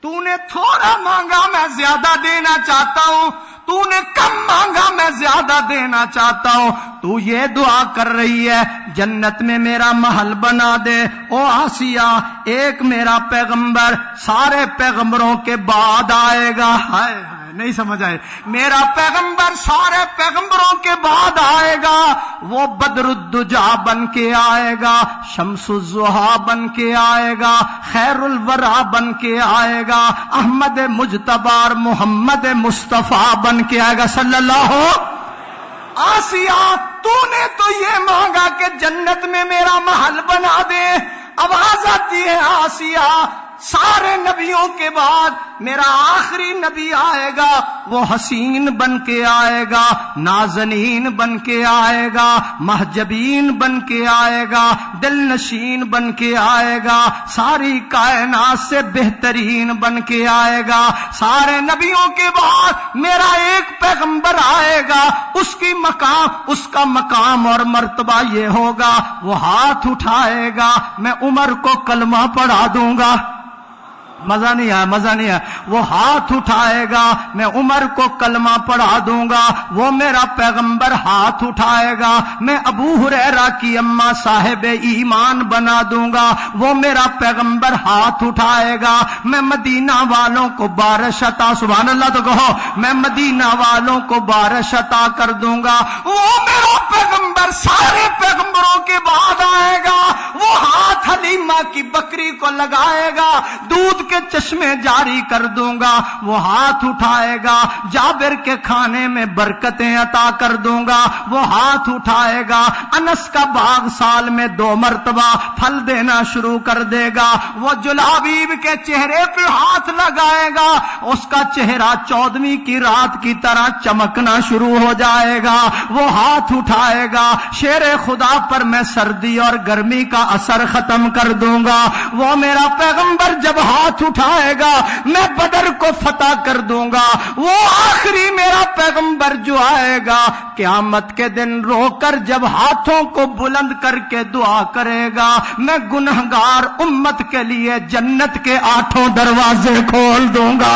تو نے تھوڑا مانگا میں زیادہ دینا چاہتا ہوں، تو نے کم مانگا میں زیادہ دینا چاہتا ہوں. تو یہ دعا کر رہی ہے جنت میں میرا محل بنا دے. او آسیہ ایک میرا پیغمبر سارے پیغمبروں کے بعد آئے گا. ہائے ہائے نہیں سمجھ آئے، میرا پیغمبر سارے پیغمبروں کے بعد آئے گا. وہ بدر الدجا بن کے آئے گا، شمس الضحیٰ بن کے آئے گا، خیر الورا بن کے آئے گا، احمد مجتبی اور محمد مصطفیٰ بن کے آئے گا صلی اللہ. آسیہ تو نے تو یہ مانگا کہ جنت میں میرا محل بنا دے. آواز آتی ہے آسیہ سارے نبیوں کے بعد میرا آخری نبی آئے گا، وہ حسین بن کے آئے گا، نازنین بن کے آئے گا، محجبین بن کے آئے گا، دل نشین بن کے آئے گا، ساری کائنات سے بہترین بن کے آئے گا. سارے نبیوں کے بعد میرا ایک پیغمبر آئے گا، اس کا مقام اور مرتبہ یہ ہوگا، وہ ہاتھ اٹھائے گا میں عمر کو کلمہ پڑھا دوں گا. مزہ نہیں آیا، مزہ نہیں آیا. وہ ہاتھ اٹھائے گا میں عمر کو کلمہ پڑھا دوں گا. وہ میرا پیغمبر ہاتھ اٹھائے گا میں ابو ہریرہ کی اماں صاحب ایمان بنا دوں گا. وہ میرا پیغمبر ہاتھ اٹھائے گا میں مدینہ والوں کو بارش عطا، سبحان اللہ تو کہو، میں مدینہ والوں کو بارش عطا کر دوں گا. وہ میرا پیغمبر سارے پیغمبروں کے بعد آئے گا، وہ ہاتھ حلیمہ کی بکری کو لگائے گا، دودھ کے چشمے جاری کر دوں گا. وہ ہاتھ اٹھائے گا جابر کے کھانے میں برکتیں عطا کر دوں گا. وہ ہاتھ اٹھائے گا انس کا باغ سال میں 2 مرتبہ پھل دینا شروع کر دے گا. وہ جلابیب کے چہرے پہ ہاتھ لگائے گا، اس کا چہرہ 14ویں کی رات کی طرح چمکنا شروع ہو جائے گا. وہ ہاتھ اٹھائے گا شیر خدا پر میں سردی اور گرمی کا اثر ختم کر دوں گا. وہ میرا پیغمبر جب ہاتھ اٹھائے گا میں بدر کو فتح کر دوں گا. وہ آخری میرا پیغمبر جو آئے گا قیامت کے دن رو کر جب ہاتھوں کو بلند کر کے دعا کرے گا میں گنہگار امت کے لیے جنت کے 8 دروازے کھول دوں گا.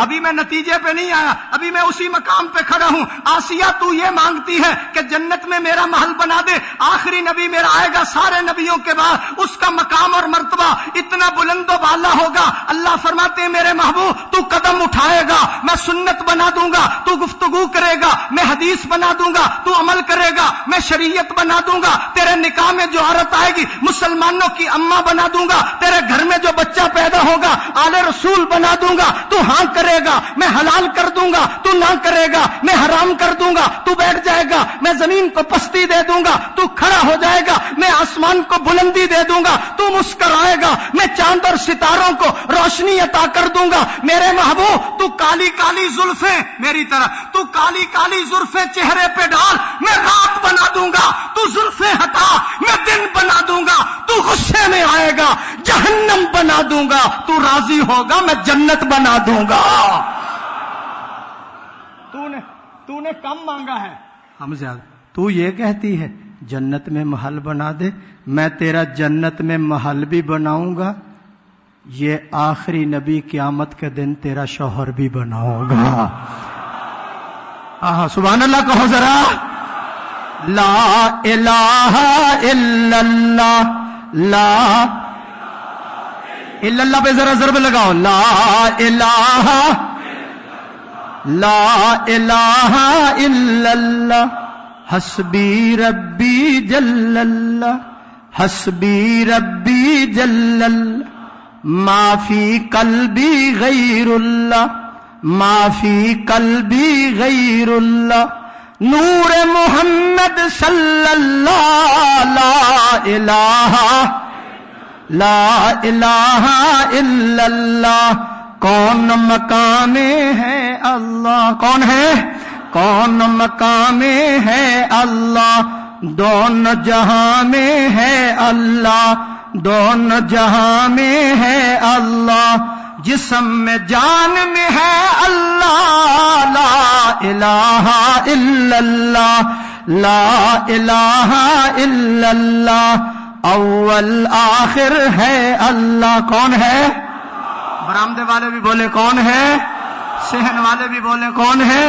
ابھی میں نتیجے پہ نہیں آیا، ابھی میں اسی مقام پہ کھڑا ہوں. آسیہ تو یہ مانگتی ہے کہ جنت میں میرا محل بنا دے، آخری نبی میرا آئے گا سارے نبیوں کے بعد، اس کا مقام اور مرتبہ اتنا بلند و بالا ہوگا. اللہ فرماتے ہیں میرے محبوب تو قدم اٹھائے گا میں سنت بنا دوں گا، تو گفتگو کرے گا میں حدیث بنا دوں گا، تو عمل کرے گا میں شریعت بنا دوں گا. تیرے نکاح میں جو عورت آئے گی مسلمانوں کی اماں بنا دوں گا. تیرے گھر میں جو بچہ پیدا ہوگا آل رسول بنا دوں گا. تو ہاں کرے گا میں حلال کر دوں گا، تو نہ کرے گا میں حرام کر دوں گا. تو بیٹھ جائے گا میں زمین کو پستی دے دوں گا، تو کھڑا ہو جائے گا میں آسمان کو بلندی دے دوں گا. تو مسکرائے گا میں چاند اور ستاروں کو روشنی عطا کر دوں گا. میرے محبوب تو کالی کالی زلفیں میری طرح، تو کالی کالی زلفیں چہرے پہ ڈال میں رات بنا دوں گا. تو زلفیں ہٹا میں دن بنا دوں گا. تو غصے میں آئے گا جہنم بنا دوں گا. تو راضی ہوگا میں جنت بنا دوں گا. تو نے کم مانگا ہے، ہم زیادہ. تو یہ کہتی ہے جنت میں محل بنا دے، میں تیرا جنت میں محل بھی بناؤں گا. یہ آخری نبی قیامت کے دن تیرا شوہر بھی بناؤں گا. سبحان اللہ کہو ذرا. لا الہ الا اللہ، لا الا اللہ پہ ذرا ضرب لگاؤ، لا الہ الا اللہ، حسبی ربی جل اللہ، حسبی ربی جل اللہ، ما فی قلبی غیر اللہ، ما فی قلبی غیر اللہ، نور محمد صلی اللہ، لا الہ الا اللہ، کون مقام ہے اللہ، کون ہے؟ کون مقام ہے اللہ، دونوں جہاں میں ہے اللہ، دونوں جہاں میں ہے اللہ، جسم میں جان میں ہے اللہ، لا الہ الا اللہ، لا الہ الا اللہ، اول آخر ہے اللہ، کون ہے؟ برآمدے والے بھی بولے کون ہے؟ صحن والے بھی بولے کون ہے؟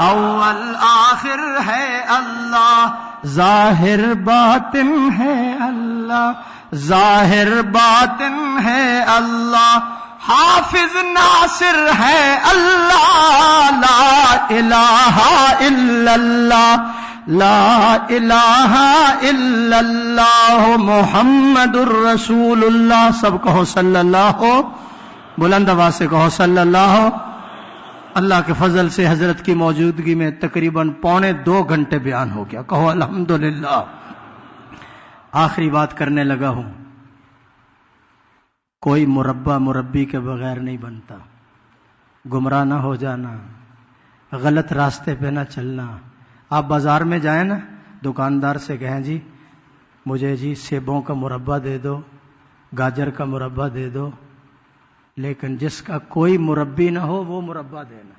اول آخر ہے اللہ، ظاہر باطن ہے اللہ، ظاہر باطن ہے اللہ، حافظ ناصر ہے اللہ، لا الہ الا اللہ، لا الہ الا اللہ، محمد الرسول اللہ، سب کہو صلی اللہ ہو، بلند آواز سے کہو صلی اللہ ہو۔ اللہ کے فضل سے حضرت کی موجودگی میں تقریباً 1.25 گھنٹے بیان ہو گیا، کہو الحمدللہ۔ آخری بات کرنے لگا ہوں، کوئی مربع مربی کے بغیر نہیں بنتا، گمراہ نہ ہو جانا، غلط راستے پہ نہ چلنا۔ آپ بازار میں جائیں نا، دکاندار سے کہیں جی مجھے جی سیبوں کا مربع دے دو، گاجر کا مربع دے دو، لیکن جس کا کوئی مربی نہ ہو وہ مربع دینا۔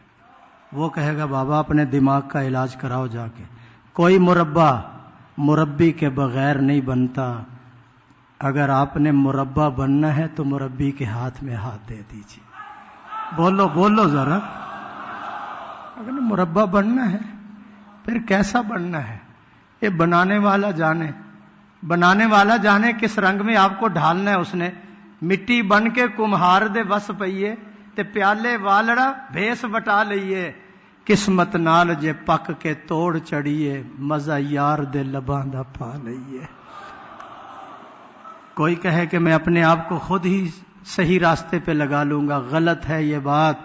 وہ کہے گا بابا اپنے دماغ کا علاج کراؤ جا کے، کوئی مربع مربی کے بغیر نہیں بنتا۔ اگر آپ نے مربع بننا ہے تو مربی کے ہاتھ میں ہاتھ دے دیجیے، بولو بولو ذرا۔ اگر مربع بننا ہے پھر کیسا بننا ہے یہ بنانے والا جانے، بنانے والا جانے کس رنگ میں آپ کو ڈھالنا ہے۔ اس نے مٹی بن کے کمہار دے بس پئیے تے پیالے والڑا بھیس بٹا لئیے، قسمت نال جے پک کے توڑ چڑھیے، مزہ یار دے لباں دا پا لئیے۔ کوئی کہے کہ میں اپنے آپ کو خود ہی صحیح راستے پہ لگا لوں گا، غلط ہے یہ بات۔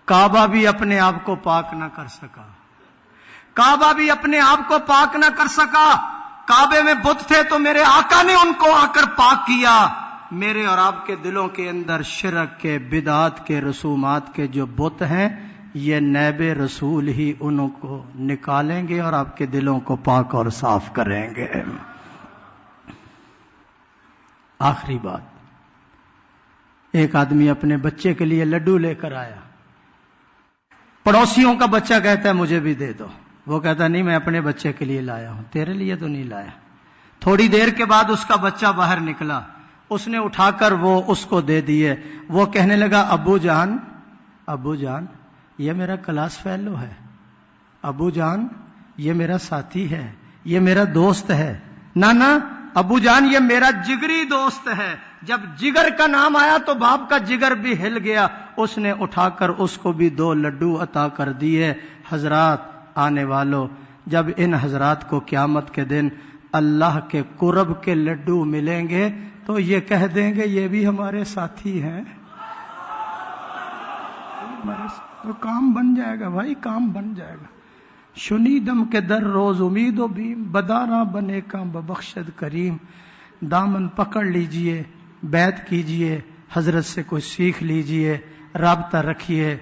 کعبہ بھی اپنے آپ کو پاک نہ کر سکا، کعبہ بھی اپنے آپ کو پاک نہ کر سکا۔ کعبے میں بت تھے تو میرے آقا نے ان کو آ کر پاک کیا۔ میرے اور آپ کے دلوں کے اندر شرک کے، بدعات کے، رسومات کے جو بت ہیں، یہ نیب رسول ہی ان کو نکالیں گے اور آپ کے دلوں کو پاک اور صاف کریں گے۔ آخری بات، ایک آدمی اپنے بچے کے لیے لڈو لے کر آیا، پڑوسیوں کا بچہ کہتا ہے مجھے بھی دے دو، وہ کہتا نہیں میں اپنے بچے کے لیے لایا ہوں، تیرے لیے تو نہیں لایا۔ تھوڑی دیر کے بعد اس کا بچہ باہر نکلا، اس نے اٹھا کر وہ اس کو دے دیے۔ وہ کہنے لگا ابو جان یہ میرا کلاس فیلو ہے، ابو جان یہ میرا ساتھی ہے، یہ میرا دوست ہے۔ نہ ابو جان یہ میرا جگری دوست ہے۔ جب جگر کا نام آیا تو باپ کا جگر بھی ہل گیا، اس نے اٹھا کر اس کو بھی 2 لڈو عطا کر دیے۔ حضرات آنے والوں، جب ان حضرات کو قیامت کے دن اللہ کے قرب کے لڈو ملیں گے تو یہ کہہ دیں گے یہ بھی ہمارے ساتھی ہیں، تو کام بن جائے گا بھائی، کام بن جائے گا۔ شنیدم کے در روز امید و بیم، بدارہ بنے کا ببخشد کریم۔ دامن پکڑ لیجئے، بیعت کیجئے، حضرت سے کچھ سیکھ لیجئے، رابطہ رکھیے۔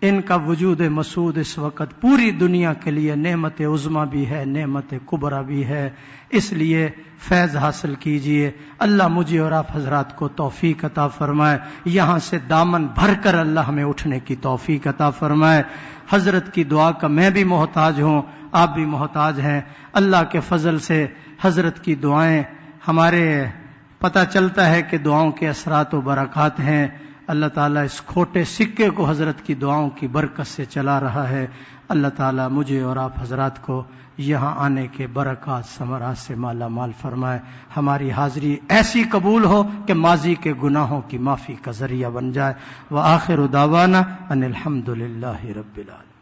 ان کا وجود مسعود اس وقت پوری دنیا کے لیے نعمت عظمیٰ بھی ہے، نعمت کبریٰ بھی ہے، اس لیے فیض حاصل کیجئے۔ اللہ مجھے اور آپ حضرات کو توفیق عطا فرمائے، یہاں سے دامن بھر کر اللہ ہمیں اٹھنے کی توفیق عطا فرمائے۔ حضرت کی دعا کا میں بھی محتاج ہوں، آپ بھی محتاج ہیں۔ اللہ کے فضل سے حضرت کی دعائیں ہمارے پتہ چلتا ہے کہ دعاؤں کے اثرات و برکات ہیں۔ اللہ تعالیٰ اس کھوٹے سکے کو حضرت کی دعاؤں کی برکت سے چلا رہا ہے. اللہ تعالیٰ مجھے اور آپ حضرات کو یہاں آنے کے برکات ثمرات سے مالا مال فرمائے. ہماری حاضری ایسی قبول ہو کہ ماضی کے گناہوں کی معافی کا ذریعہ بن جائے. وآخر دعوانا ان الحمد للہ رب العالمین.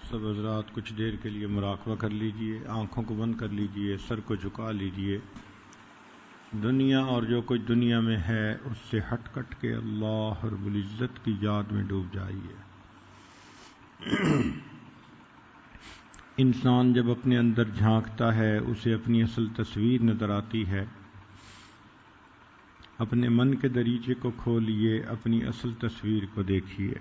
سب حضرات کچھ دیر کے لیے مراقبہ کر لیجئے، آنکھوں کو بند کر لیجئے، سر کو جھکا لیجئے. دنیا اور جو کچھ دنیا میں ہے اس سے ہٹ کٹ کے اللہ رب العزت کی یاد میں ڈوب جائیے. انسان جب اپنے اندر جھانکتا ہے اسے اپنی اصل تصویر نظر آتی ہے. اپنے من کے دریچے کو کھولیے، اپنی اصل تصویر کو دیکھیے.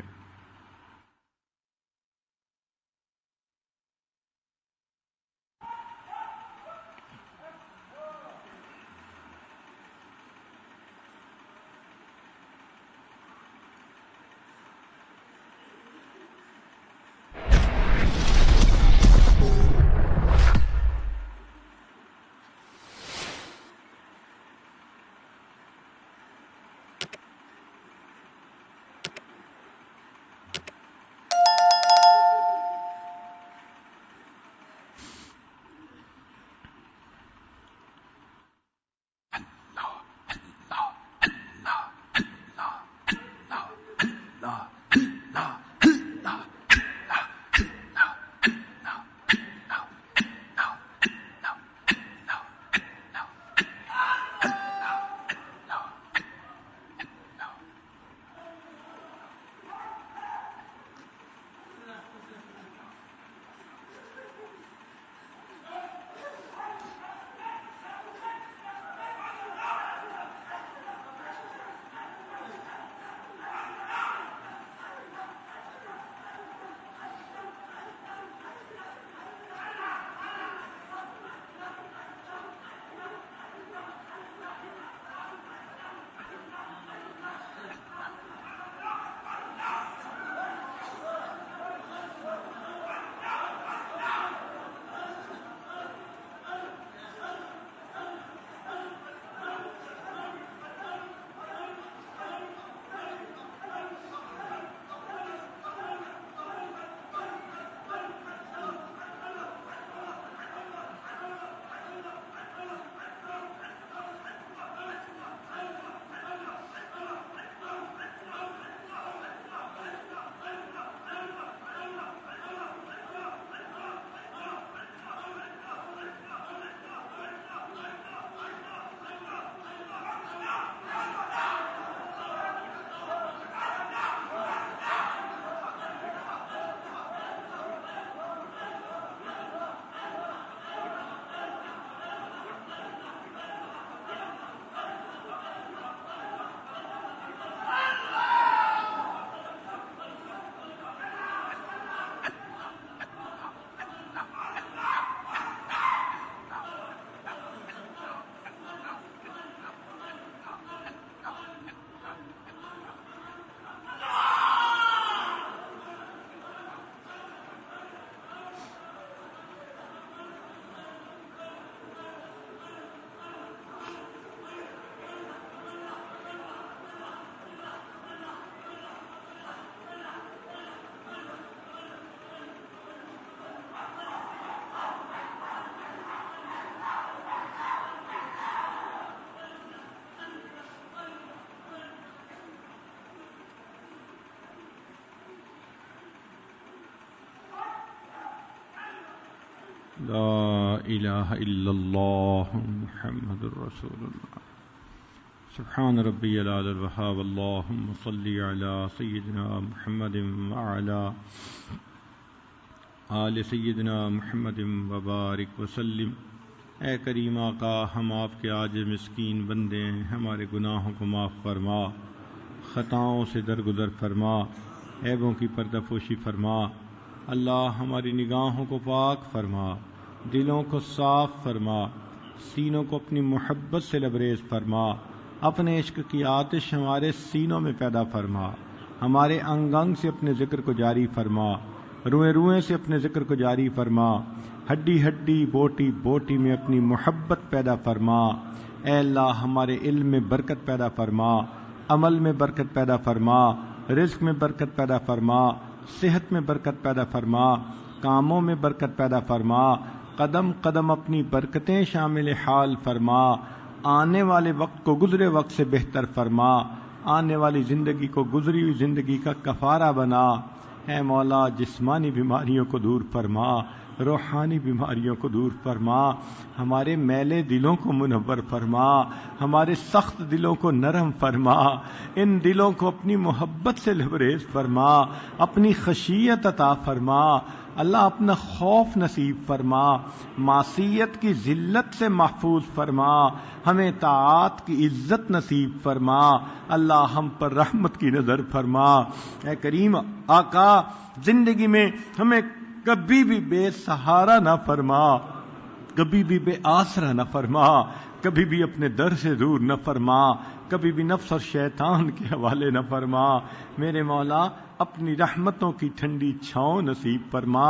لا الہ الا اللہ محمد رسول اللہ. سبحان ربی العلی الوہاب. اللہم صلی علی سیدنا محمد وعلی آل سیدنا محمد وبارک وسلم. اے کریم آقا، ہم آپ کے عاجز مسکین بندے ہیں، ہمارے گناہوں کو معاف فرما، خطاؤں سے درگزر فرما، عیبوں کی پردہ پوشی فرما. اللہ ہماری نگاہوں کو پاک فرما، دلوں کو صاف فرما، سینوں کو اپنی محبت سے لبریز فرما. اپنے عشق کی آتش ہمارے سینوں میں پیدا فرما، ہمارے انگ انگ سے اپنے ذکر کو جاری فرما، روئیں روئیں سے اپنے ذکر کو جاری فرما، ہڈی ہڈی بوٹی بوٹی میں اپنی محبت پیدا فرما۔ اے اللہ ہمارے علم میں برکت پیدا فرما، عمل میں برکت پیدا فرما، رزق میں برکت پیدا فرما، صحت میں برکت پیدا فرما، کاموں میں برکت پیدا فرما، قدم قدم اپنی برکتیں شامل حال فرما، آنے والے وقت کو گزرے وقت سے بہتر فرما، آنے والی زندگی کو گزری ہوئی زندگی کا کفارہ بنا۔ اے مولا جسمانی بیماریوں کو دور فرما، روحانی بیماریوں کو دور فرما، ہمارے میلے دلوں کو منور فرما، ہمارے سخت دلوں کو نرم فرما، ان دلوں کو اپنی محبت سے لبریز فرما، اپنی خشیت عطا فرما، اللہ اپنا خوف نصیب فرما، معصیت کی ذلت سے محفوظ فرما، ہمیں طاعات کی عزت نصیب فرما، اللہ ہم پر رحمت کی نظر فرما۔ اے کریم آقا زندگی میں ہمیں کبھی بھی بے سہارا نہ فرما، کبھی بھی بے آسرا نہ فرما، کبھی بھی اپنے در سے دور نہ فرما، کبھی بھی نفس اور شیطان کے حوالے نہ فرما۔ میرے مولا اپنی رحمتوں کی ٹھنڈی چھاؤں نصیب فرما۔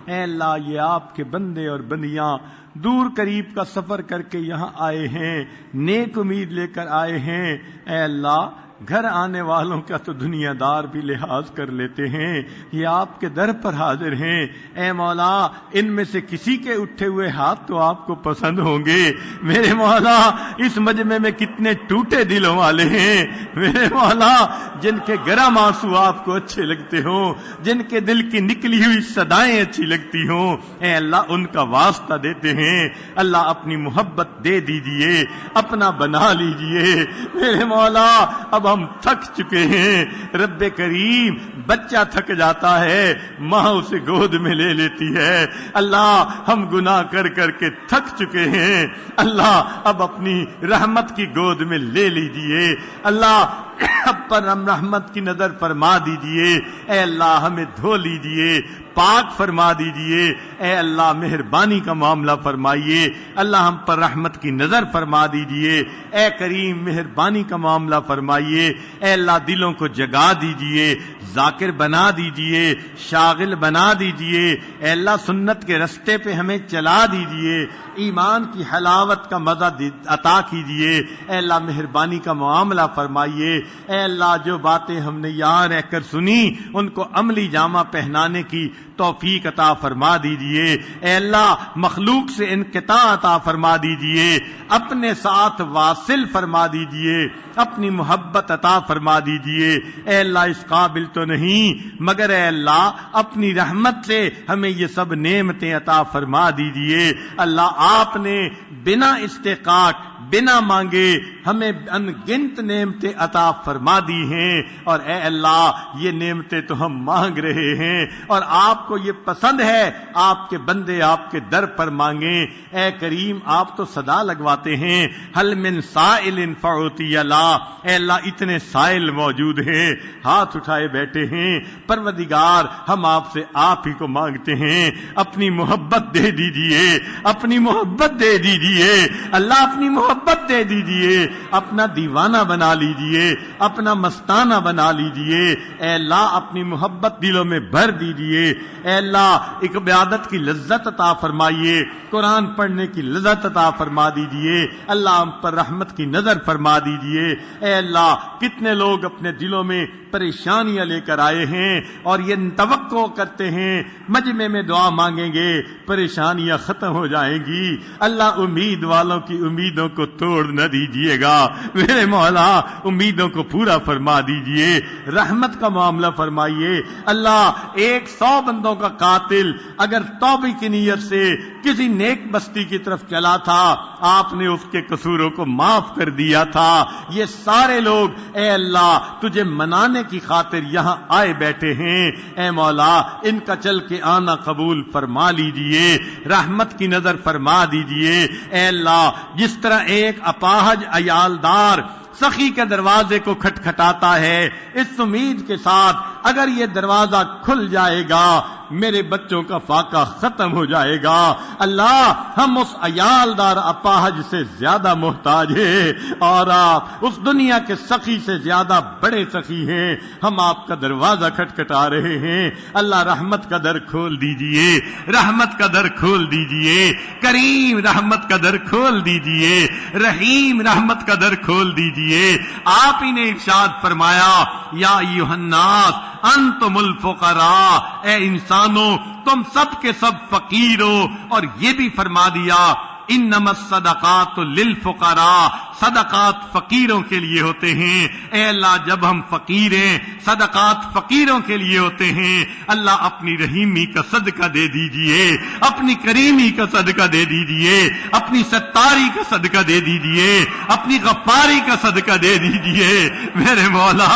اے اللہ یہ آپ کے بندے اور بندیاں دور قریب کا سفر کر کے یہاں آئے ہیں، نیک امید لے کر آئے ہیں۔ اے اللہ گھر آنے والوں کا تو دنیا دار بھی لحاظ کر لیتے ہیں، یہ آپ کے در پر حاضر ہیں۔ اے مولا ان میں سے کسی کے اٹھے ہوئے ہاتھ تو آپ کو پسند ہوں گے۔ میرے مولا اس مجمع میں کتنے ٹوٹے دلوں والے ہیں، میرے مولا جن کے گرم آنسو آپ کو اچھے لگتے ہوں، جن کے دل کی نکلی ہوئی صدائیں اچھی لگتی ہوں، اے اللہ ان کا واسطہ دیتے ہیں۔ اللہ اپنی محبت دے دیجئے، اپنا بنا لیجئے۔ میرے مولا اب ہم تھک چکے ہیں، رب کریم بچہ تھک جاتا ہے ماں اسے گود میں لے لیتی ہے، اللہ ہم گناہ کر کر کے تھک چکے ہیں، اللہ اب اپنی رحمت کی گود میں لے لیجئے، اللہ اب پر ہم رحمت کی نظر فرما دیجئے، اے اللہ ہمیں دھو لیجئے، پاک فرما دیجئے، اے اللہ مہربانی کا معاملہ فرمائیے، اللہ ہم پر رحمت کی نظر فرما دیجئے، اے کریم مہربانی کا معاملہ فرمائیے، اے اللہ دلوں کو جگا دیجئے، ذاکر بنا دیجئے، شاغل بنا دیجئے، اے اللہ سنت کے رستے پہ ہمیں چلا دیجئے، ایمان کی حلاوت کا مزہ عطا کیجئے، اے اللہ مہربانی کا معاملہ فرمائیے، اے اللہ جو باتیں ہم نے یہاں رہ کر سنی ان کو عملی جامہ پہنانے کی توفیق عطا فرما دیجئے، اے اللہ مخلوق سے انقطاع عطا فرما دیجئے، اپنے ساتھ واصل فرما دیجئے، اپنی محبت عطا فرما دیجئے، اے اللہ اس قابل تو نہیں مگر اے اللہ اپنی رحمت سے ہمیں یہ سب نعمتیں عطا فرما دیجئے، اللہ آپ نے بنا استحقاق بنا مانگے ہمیں ان گنت نعمتیں عطا فرما دی ہیں، اور اے اللہ یہ نعمتیں تو ہم مانگ رہے ہیں اور آپ کو یہ پسند ہے آپ کے بندے آپ کے در پر مانگیں۔ اے کریم آپ تو صدا لگواتے ہیں حل من سائل فعطی لا، اے اللہ اتنے سائل موجود ہیں ہاتھ اٹھائے بیٹھے ہیں، پروردگار ہم آپ سے آپ ہی کو مانگتے ہیں، اپنی محبت دے دیجئے، اپنی محبت دے دیجئے، اللہ اپنی محبت دے دیجئے، اپنا دیوانہ بنا لیجئے، اپنا مستانہ بنا لیجئے، اے اللہ اپنی محبت دلوں میں بھر دیجئے، اے اللہ ایک عبادت کی لذت عطا فرمائیے، قرآن پڑھنے کی لذت عطا فرما دیجئے، اللہ ہم پر رحمت کی نظر فرما دیجئے، اے اللہ کتنے لوگ اپنے دلوں میں پریشانیاں لے کر آئے ہیں اور یہ توقع کرتے ہیں مجمع میں دعا مانگیں گے پریشانیاں ختم ہو جائیں گی، اللہ امید والوں کی امیدوں کو توڑ نہ دیجیے گا، میرے مولا امیدوں کو پورا فرما دیجئے، رحمت کا معاملہ فرمائیے، اللہ 100 بندوں کا قاتل اگر توبہ کی نیت سے کسی نیک بستی کی طرف چلا تھا آپ نے اس کے قصوروں کو معاف کر دیا تھا، یہ سارے لوگ اے اللہ تجھے منانے کی خاطر یہاں آئے بیٹھے ہیں، اے مولا ان کا چل کے آنا قبول فرما لیجئے، رحمت کی نظر فرما دیجئے، اے اللہ جس طرح ایک اپاہج عیالدار سخی کے دروازے کو کھٹکھٹاتا ہے اس امید کے ساتھ اگر یہ دروازہ کھل جائے گا میرے بچوں کا فاقہ ختم ہو جائے گا۔ اللہ ہم اس عیالدار اپاہج سے زیادہ محتاج ہیں، اور آپ اس دنیا کے سخی سے زیادہ بڑے سخی ہیں۔ ہم آپ کا دروازہ کھٹکھٹا رہے ہیں، اللہ رحمت کا در کھول دیجئے، رحمت کا در کھول دیجئے، کریم رحمت کا در کھول دیجئے، رحیم رحمت کا در کھول دیجئے۔ آپ ہی نے ارشاد فرمایا یا ایھا الناس انتم الفقراء، اے انسانوں تم سب کے سب فقیر ہو، اور یہ بھی فرما دیا انما الصدقات للفقراء، صدقات فقیروں کے لیے ہوتے ہیں۔ اے اللہ جب ہم فقیر ہیں، صدقات فقیروں کے لیے ہوتے ہیں، اللہ اپنی رحیمی کا صدقہ دے دیجئے، اپنی کریمی کا صدقہ دے دیجئے، اپنی ستاری کا صدقہ دے دیجئے، اپنی غفاری کا صدقہ دے دیجئے۔ میرے مولا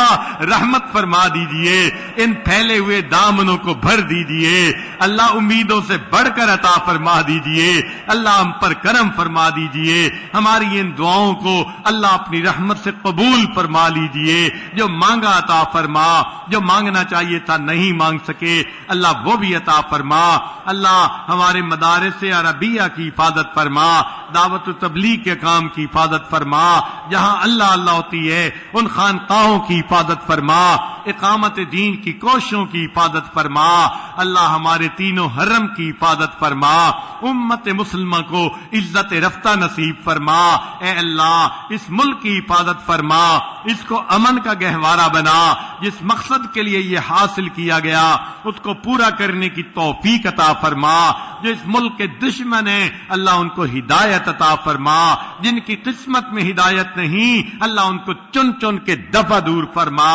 رحمت فرما دیجئے، ان پھیلے ہوئے دامنوں کو بھر دیجئے، اللہ امیدوں سے بڑھ کر عطا فرما دیجئے، اللہ ہم پر کرم فرما دیجئے، ہماری ان دعاؤں کو اللہ اپنی رحمت سے قبول فرما لیجئے۔ جو مانگا عطا فرما، جو مانگنا چاہیے تھا نہیں مانگ سکے اللہ وہ بھی عطا فرما۔ اللہ ہمارے مدارس عربیہ کی حفاظت فرما، دعوت و تبلیغ کے کام کی حفاظت فرما، جہاں اللہ اللہ ہوتی ہے ان خانقاہوں کی حفاظت فرما، اقامت دین کی کوششوں کی حفاظت فرما، اللہ ہمارے تینوں حرم کی حفاظت فرما، امت مسلمہ کو عزت رفتہ نصیب فرما۔ اے اللہ اس ملک کی حفاظت فرما، اس کو امن کا گہوارہ بنا، جس مقصد کے لیے یہ حاصل کیا گیا اس کو پورا کرنے کی توفیق عطا فرما۔ جو اس ملک کے دشمن ہیں اللہ ان کو ہدایت عطا فرما، جن کی قسمت میں ہدایت نہیں اللہ ان کو چن چن کے دفع دور فرما۔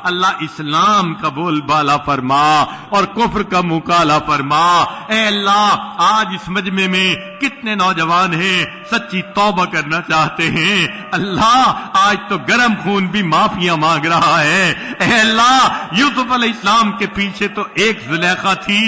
اللہ اسلام کا بول بالا فرما اور کفر کا مکالا فرما۔ اے اللہ آج اس مجمع میں کتنے نوجوان ہیں سچی توبہ کرنا چاہتے ہیں، اللہ آج تو گرم خون بھی معافیاں مانگ رہا ہے۔ اے اللہ یوسف علیہ السلام کے پیچھے تو ایک زلیخا تھی،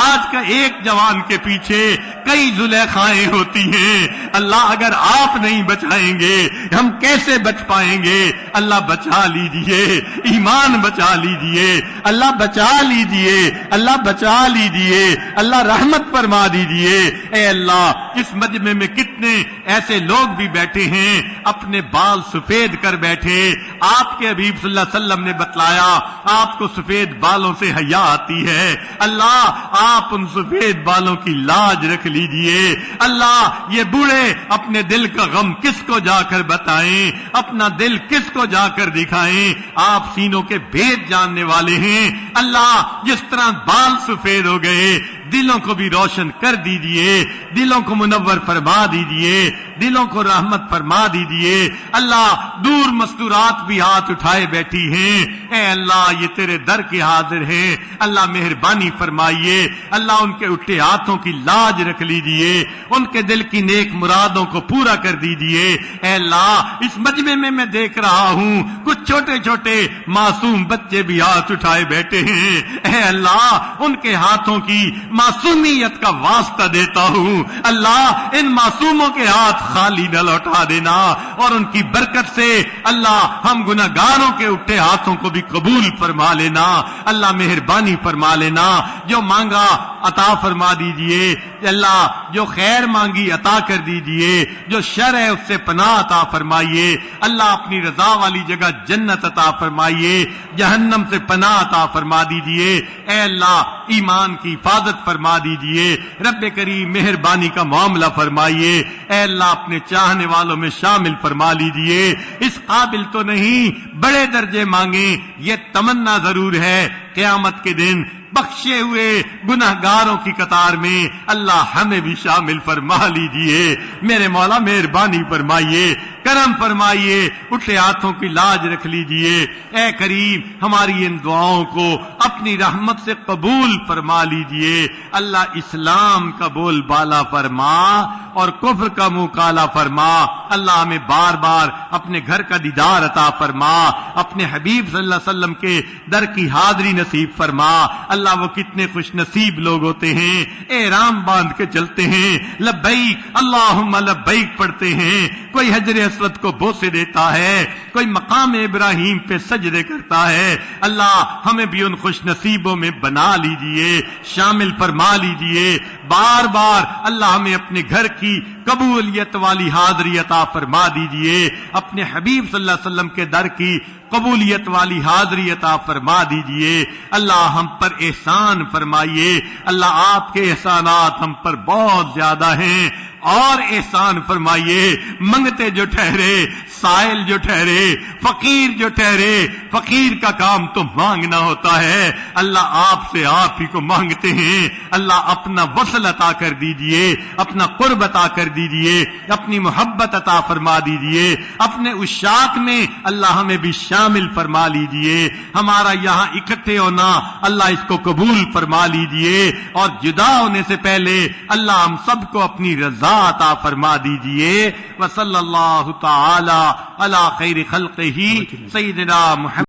آج کا ایک جوان کے پیچھے کئی زلیخائیں ہوتی ہیں۔ اللہ اگر آپ نہیں بچائیں گے ہم کیسے بچ پائیں گے؟ اللہ بچا لیجئے، ایمان بچا لیجئے، اللہ بچا لیجئے، اللہ بچا لیجئے، اللہ رحمت فرما دیجئے۔ اے اللہ اس مجمع میں کتنے ایسے لوگ بھی بیٹھے ہیں اپنے بال سفید کر بیٹھے، آپ کے حبیب صلی اللہ علیہ وسلم نے بتلایا آپ کو سفید بالوں سے حیا آتی ہے، اللہ آپ ان سفید بالوں کی لاج رکھ لیجئے۔ اللہ یہ بوڑھے اپنے دل کا غم کس کو جا کر بتائیں، اپنا دل کس کو جا کر دکھائیں؟ آپ سینوں کے بھید جاننے والے ہیں، اللہ جس طرح بال سفید ہو گئے دلوں کو بھی روشن کر دیجئے، دلوں کو منور فرما دیجئے، دلوں کو رحمت فرما دیجئے۔ اللہ دور مستورات بھی ہاتھ اٹھائے بیٹھی ہیں، اے اللہ یہ تیرے در کے حاضر ہیں، اللہ مہربانی فرمائیے، اللہ ان کے اٹھے ہاتھوں کی لاج رکھ لیجئے، ان کے دل کی نیک مرادوں کو پورا کر دیجئے۔ اے اللہ اس مجمع میں میں دیکھ رہا ہوں کچھ چھوٹے چھوٹے معصوم بچے بھی ہاتھ اٹھائے بیٹھے ہیں، اے اللہ ان کے ہاتھوں کی معصومیت کا واسطہ دیتا ہوں، اللہ ان معصوموں کے ہاتھ خالی نہ لوٹا دینا، اور ان کی برکت سے اللہ ہم گناہگاروں کے اٹھے ہاتھوں کو بھی قبول فرما لینا، اللہ مہربانی فرما لینا۔ جو مانگا عطا فرما دیجئے، اللہ جو خیر مانگی عطا کر دیجئے، جو شر ہے اس سے پناہ عطا فرمائیے، اللہ اپنی رضا والی جگہ جنت عطا فرمائیے، جہنم سے پناہ عطا فرما دیجئے۔ اے اللہ ایمان کی حفاظت فرما دیجئے، رب کریم مہربانی کا معاملہ فرمائیے، اے اللہ اپنے چاہنے والوں میں شامل فرما لیجئے۔ اس قابل تو نہیں بڑے درجے مانگیں، یہ تمنا ضرور ہے قیامت کے دن بخشے ہوئے گناہگاروں کی قطار میں اللہ ہمیں بھی شامل فرما لیجئے۔ میرے مولا مہربانی فرمائیے، کرم فرمائیے، اٹھے ہاتھوں کی لاج رکھ لیجئے۔ اے کریم ہماری ان دعاؤں کو اپنی رحمت سے قبول فرما لیجئے۔ اللہ اسلام کا بول بالا فرما اور کفر کا منہ کالا فرما۔ اللہ ہمیں بار بار اپنے گھر کا دیدار عطا فرما، اپنے حبیب صلی اللہ علیہ وسلم کے در کی حاضری نصیب فرما۔ اللہ وہ کتنے خوش نصیب لوگ ہوتے ہیں، احرام باندھ کے چلتے ہیں، لبیک اللہم لبیک پڑھتے ہیں، کوئی حجر اسود کو بوسے دیتا ہے، کوئی مقام ابراہیم پہ سجدے کرتا ہے۔ اللہ ہمیں بھی ان خوش خوش نصیبوں میں بنا لیجئے، شامل فرما لیجئے۔ بار بار اللہ ہمیں اپنے گھر کی قبولیت والی حاضری عطا فرما دیجئے، اپنے حبیب صلی اللہ علیہ وسلم کے در کی قبولیت والی حاضری عطا فرما دیجئے۔ اللہ ہم پر احسان فرمائیے، اللہ آپ کے احسانات ہم پر بہت زیادہ ہیں، اور احسان فرمائیے۔ منگتے جو ٹھہرے، سائل جو ٹھہرے، فقیر جو ٹھہرے، فقیر کا کام تو مانگنا ہوتا ہے، اللہ آپ سے آپ ہی کو مانگتے ہیں۔ اللہ اپنا وصل عطا کر دیجئے، اپنا قرب عطا کر دیجئے، اپنی محبت عطا فرما دیجئے، اپنے عشاق میں اللہ ہمیں بھی شامل فرما لیجئے۔ ہمارا یہاں اکٹھے ہونا اللہ اس کو قبول فرما لیجئے، اور جدا ہونے سے پہلے اللہ ہم سب کو اپنی رضا عطا فرما دیجئے۔ وصلی اللہ تعالی علی خیر خلقہ سیدنا محمد